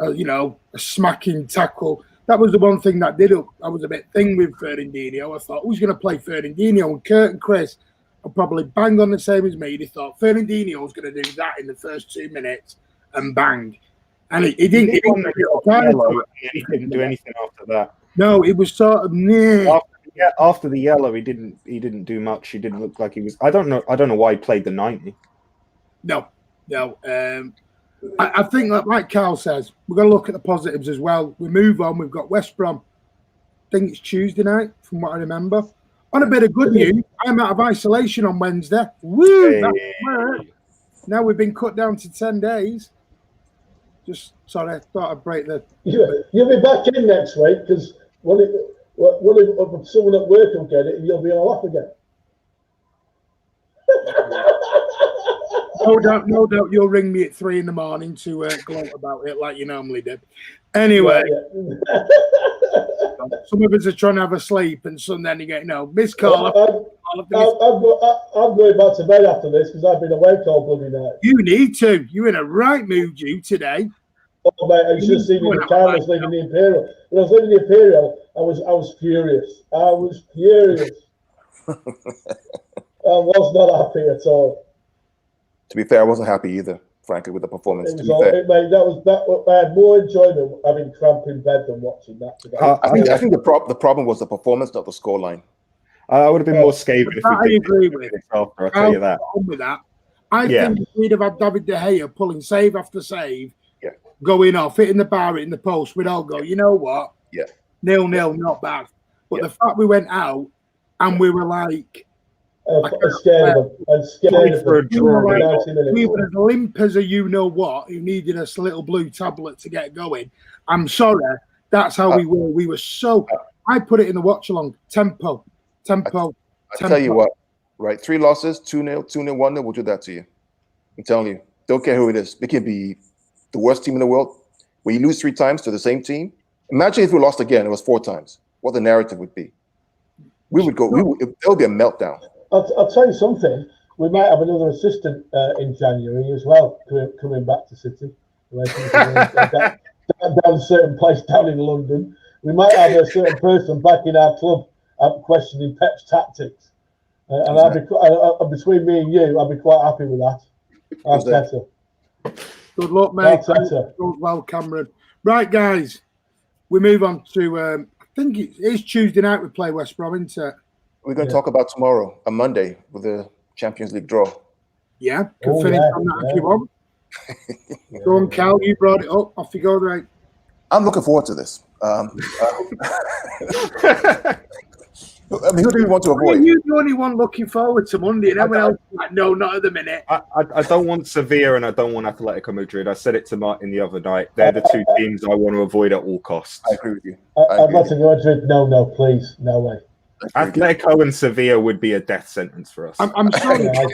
a smacking tackle. That was the one thing that did up. I was a bit thing with Fernandinho. I thought, who's going to play Fernandinho? And Kurt and Chris are probably bang on the same as me. They thought Fernandinho was going to do that in the first 2 minutes and bang. And he didn't. He didn't do anything after that. No, it was sort of after the yellow, he didn't do much. He didn't look like he was. I don't know why he played the 90. No. I think, like Carl says, we're going to look at the positives as well. We move on. We've got West Brom. I think it's Tuesday night, from what I remember. On a bit of good news, I'm out of isolation on Wednesday. Woo! Hey. Now we've been cut down to 10 days. Sorry, I thought I'd break the... You'll be back in next week because if someone at work will get it and you'll be all off again. No doubt you'll ring me at 3 a.m. to gloat about it like you normally do. Anyway, some of us are trying to have a sleep and some then you get, missed call. I'm going back to bed after this because I've been awake all bloody night. You need to. You're in a right mood, you, today. Oh, mate, I should have seen me in the car. I was leaving the Imperial. When I was leaving the Imperial, I was furious. I was not happy at all. To be fair, I wasn't happy either, frankly, with the performance. I had more enjoyment having cramp in bed than watching that today. I think the problem was the performance, not the scoreline. I would have been more scathing if we did. I agree with it. I'll tell you that. I think if we'd have had David De Gea pulling save after save, going off, hitting the bar, hitting the post, we'd all go, you know what? 0-0, not bad. But the fact we went out and we were like... I'm scared of them. We were as limp as a you-know-what who needed a little blue tablet to get going. I'm sorry. That's how we were. We were so... I put it in the watch-along. Tempo. I'll tell you what, right? 3 losses, 2-0, 1-0 will do that to you. I'm telling you. Don't care who it is. It can be the worst team in the world. Where you lose 3 times to the same team. Imagine if we lost again, it was 4 times. What the narrative would be. There would be a meltdown. I'll tell you something. We might have another assistant in January as well, coming back to City. Down a certain place down in London. We might have a certain person back in our club questioning Pep's tactics. And between me and you, I'd be quite happy with that. Arteta. Good luck, mate. Well, Cameron. Right, guys. We move on to, I think it's Tuesday night we play West Brom, isn't it? we're going to talk about tomorrow, on Monday, with the Champions League draw. Yeah, can finish on that if you want. Go on, Cal. You brought it up. Off you go, right? I'm looking forward to this. I mean, who do you want to avoid? You're the only one looking forward to Monday, and everyone else is like, no, not at the minute. I don't want Sevilla and I don't want Atletico Madrid. I said it to Martin the other night. They're the two teams I want to avoid at all costs. I agree with you. Atletico Madrid, no, please, no way. Atletico and Sevilla would be a death sentence for us. I'm sorry. I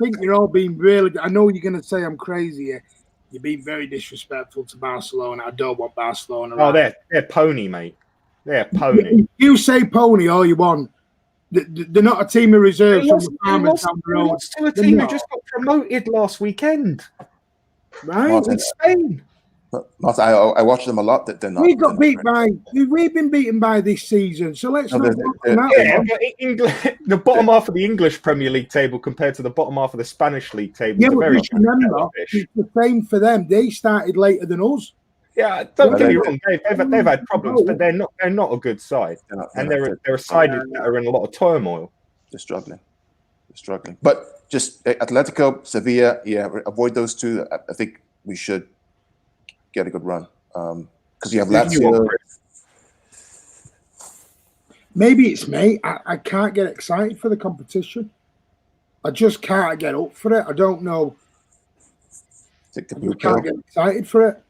think you're all being really. I know you're going to say I'm crazy here. You're being very disrespectful to Barcelona. I don't want Barcelona. Oh, they're pony, mate. They're pony. You say pony all you want. They're not a team of reserves from the farmers down the road. They lost to a team who just got promoted last weekend. Right? In Spain. Martin, I watched them a lot. That they're not. We've been beaten by this season, so let's not. The bottom half of the English Premier League table compared to the bottom half of the Spanish League table. Yeah, but just remember, it's the same for them. They started later than us. Yeah, don't get me wrong. They've had problems, but they're not a good side, they're a side that are in a lot of turmoil. They're struggling. But just Atletico, Sevilla, avoid those two. I think we should get a good run because you have Lazio. Maybe it's me. I can't get excited for the competition. I just can't get up for it. I don't know. I can't get excited for it.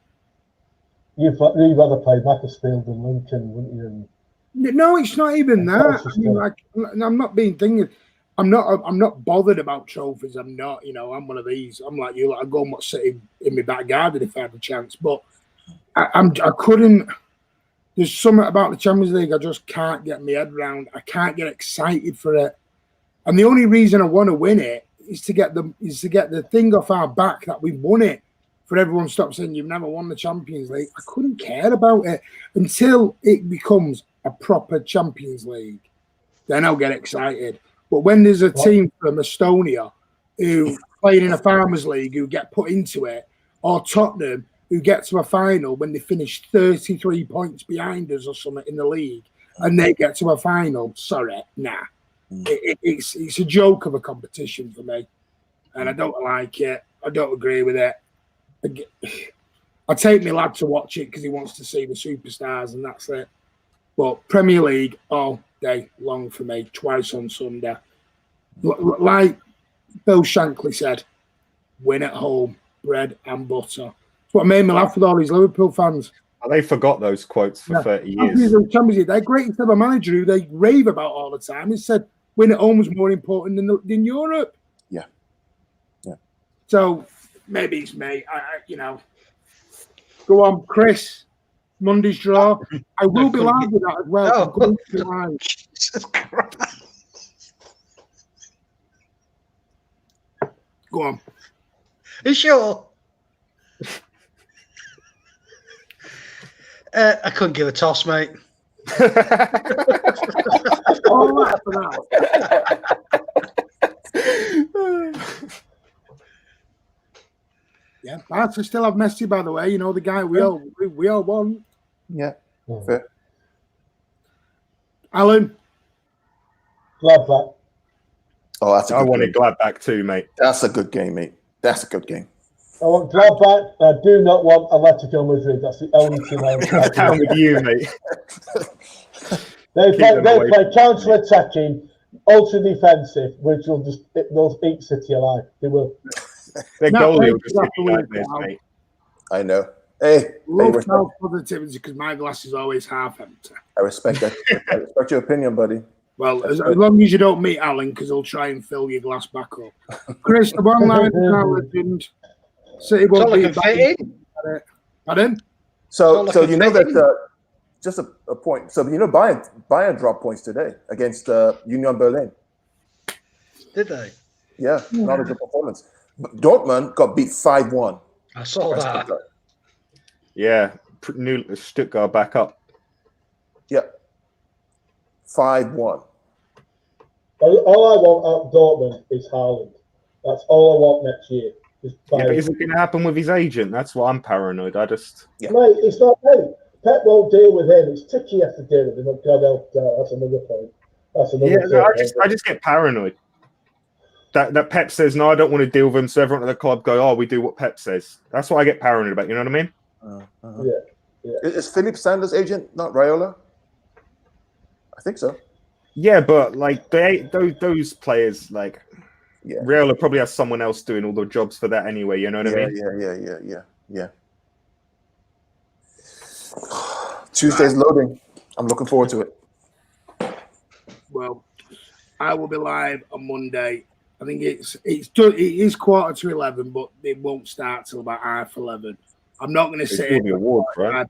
You'd rather play Macclesfield than Lincoln, wouldn't you? No, it's not even that. I mean, I'm not being thinking. I'm not bothered about trophies. I'm not. I'm one of these. I'm like you. I go and watch City in my back garden if I had the chance. But I couldn't. There's something about the Champions League I just can't get my head around. I can't get excited for it. And the only reason I want to win it is to get the thing off our back that we won it. For everyone stops saying you've never won the Champions League. I couldn't care about it until it becomes a proper Champions League. Then I'll get excited. But when there's a team from Estonia who playing in a Farmers League who get put into it, or Tottenham who get to a final when they finish 33 points behind us or something in the league, and they get to a final, sorry, nah. It's a joke of a competition for me, and I don't like it. I don't agree with it. I take my lad to watch it because he wants to see the superstars, and that's it. But Premier League all day long for me, twice on Sunday. Like Bill Shankly said, win at home, bread and butter. That's what made me laugh with all these Liverpool fans. They forgot those quotes for 30 years. Their greatest ever manager, who they rave about all the time, he said win at home was more important than Europe. Yeah. So maybe it's me. Go on, Chris. Monday's draw. I will be live with that as well. I'm going to be live. Jesus Christ. Go on. Are you sure? I couldn't give a toss, mate. All right for that. Yeah, Barca still have Messi, by the way. The guy we all want. Yeah, fair. Alan. Gladbach. Oh, that's a I good wanted game. Gladbach too, mate. That's a good game, mate. That's a good game. I want Gladbach. I do not want Atletico Madrid. That's the only team I'm down with you, mate. They play counter-attacking, ultra-defensive, which will eat City alive. They will. Their goalie will just hit me like this, mate. I know. Hey, Love positivity because my glass is always half empty. I respect that. I respect your opinion, buddy. Well, as long as you don't meet Alan, because he'll try and fill your glass back up. Chris, the one line is now legend. City won't be back. Pardon? So you know that just a point. So Bayern dropped points today against Union Berlin. Did they? Yeah, not a good performance. But Dortmund got beat 5-1. I saw that. Yeah, Stuttgart back up. Yeah, 5-1. All I want at Dortmund is Haaland. That's all I want next year. Yeah, but is it going to happen with his agent? That's why I'm paranoid. Mate, it's not me. Pep won't deal with him. It's Tiki has to deal with him. God help, that's another point. That's another Yeah, thing. I just get paranoid. That Pep says, no, I don't want to deal with him. So everyone at the club go, oh, we do what Pep says. That's what I get paranoid about. You know what I mean? Yeah. Is Philippe Sanders' agent not Raiola? I think so. Yeah, but like those players, like Raiola probably has someone else doing all the jobs for that anyway. You know what I mean? Yeah. Tuesday's loading. I'm looking forward to it. Well, I will be live on Monday. I think it is 11:15, but it won't start till about 11:30. I'm not going to say the award, right?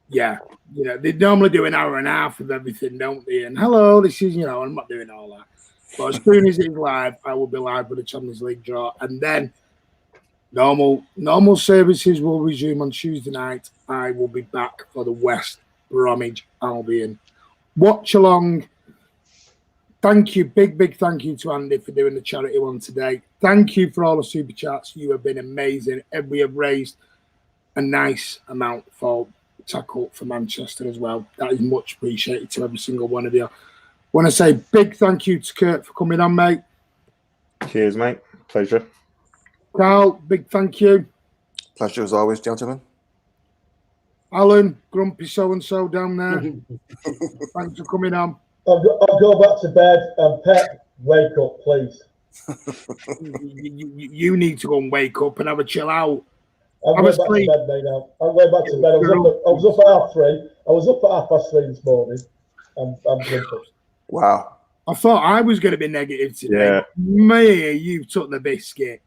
Yeah, they normally do an hour and a half of everything, don't they? And hello, this is I'm not doing all that. But as soon as it's live, I will be live with the Champions League draw, and then normal services will resume on Tuesday night. I will be back for the West Bromwich Albion watch along. Thank you, big thank you to Andy for doing the charity one today. Thank you for all the super chats. You have been amazing, and we have raised a nice amount for Tackle for Manchester as well. That is much appreciated to every single one of you. I want to say big thank you to Kurt for coming on, mate. Cheers, mate. Pleasure. Carl, big thank you. Pleasure as always, gentlemen. Alan, grumpy so-and-so down there. Thanks for coming on. I'll go back to bed. Pep, wake up, please. You need to go and wake up and have a chill out. I'm going back to bed, mate, now. I'm going back to bed. I was up at 3:30. I was up at 3:30 this morning. I'm grumpy. Wow. I thought I was going to be negative today. Yeah. Me, you took the biscuit.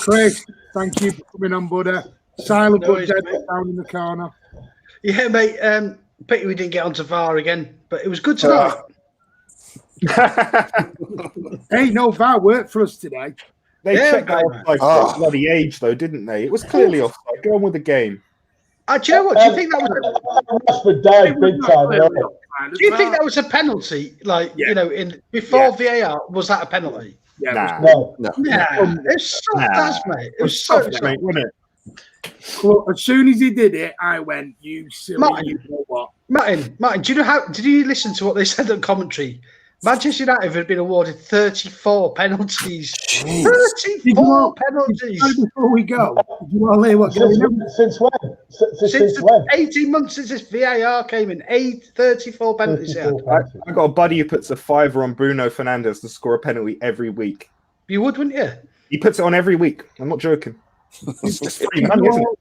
Chris, thank you for coming on, buddy. Silent but deadly down in the corner. Yeah, mate. Pity we didn't get onto VAR again, but it was good tonight. Hey, no, VAR worked for us today. They checked that offside bloody age, though, didn't they? It was clearly offside. Go on with the game. Do you know what? Do you think that was Rashford died big time? Do you think that was a penalty? Like, before VAR, was that a penalty? Yeah, No. It's so fast, mate. It was so soft, mate, wasn't it? Well, as soon as he did it, I went, "You silly, Martin, you know what?" Martin, do you know how? Did you listen to what they said on commentary? Manchester United had been awarded 34 penalties. Jeez. 34 penalties. Before we go, did you want to hear what? Since when? Since when? 18 months since this VAR came in. 34 penalties. 34 Yeah. I got a buddy who puts a $5 on Bruno Fernandes to score a penalty every week. You would, wouldn't you? He puts it on every week. I'm not joking. It's just free money, isn't it?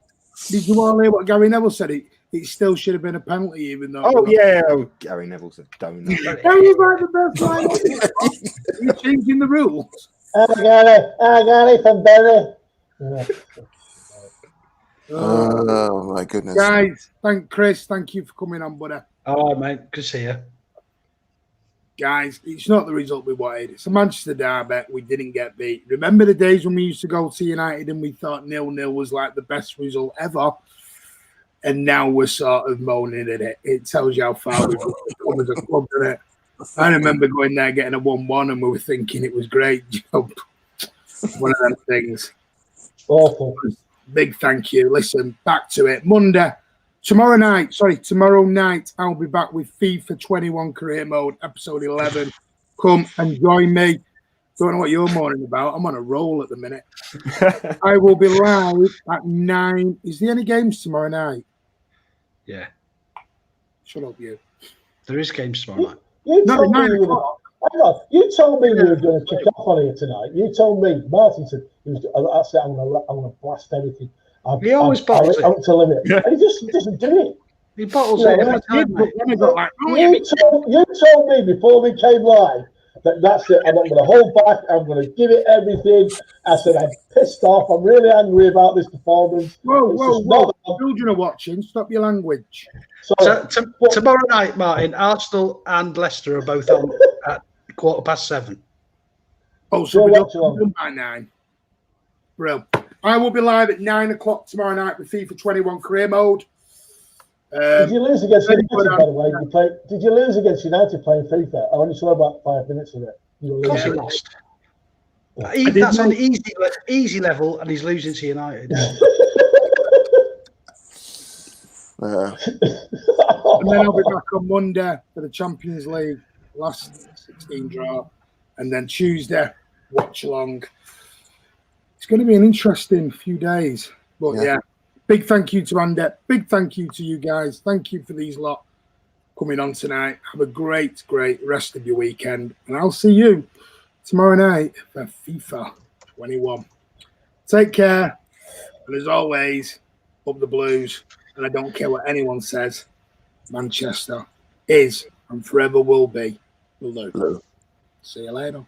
Did you all hear what Gary Neville said? It still should have been a penalty, even though. Oh yeah, Gary Neville's a donut. Gary's like the best line. You're changing the rules. I got it from Barry. Oh my goodness, guys! Thank you for coming on, buddy. Oh, mate, good to see you. Guys, it's not the result we wanted. It's a Manchester derby. We didn't get beat. Remember the days when we used to go to United and we thought 0-0 was like the best result ever? And now we're sort of moaning at it. It tells you how far we've come as a club, doesn't it? I remember going there getting a 1-1 and we were thinking it was great. One of them things. Awful. Big thank you. Listen, back to it. Tomorrow night, I'll be back with FIFA 21 Career Mode, episode 11. Come and join me. Don't know what you're moaning about. I'm on a roll at the minute. I will be live at 9. Is there any games tomorrow night? Yeah. Shut up, you. There is games tomorrow night. You told me you were going to kick off on here tonight. You told me, Martin said, I'm going to blast everything. He always bottles it. Out to limit. And he just doesn't do it. He bottles it every time, mate. You told me before we came live that's it. I'm not going to hold back. I'm going to give it everything. I said, I'm pissed off. I'm really angry about this performance. Whoa. Children are watching. Stop your language. So tomorrow night, Martin, Arsenal and Leicester are both on at 7:15. Oh, so we're done by 9. Brilliant. I will be live at 9 o'clock tomorrow night with FIFA 21 Career Mode. Did you lose against United, by the way? Did you lose against United playing FIFA? I only saw about 5 minutes of it. Of course he lost. That's on easy level, and he's losing to United. And then I'll be back on Monday for the Champions League last 16 draw, and then Tuesday watch along. It's going to be an interesting few days, but yeah. Big thank you to Andy. Big thank you to you guys. Thank you for these lot coming on tonight. Have a great rest of your weekend, and I'll see you tomorrow night for FIFA 21. Take care, and as always, up the Blues. And I don't care what anyone says, Manchester is and forever will be blue. See you later.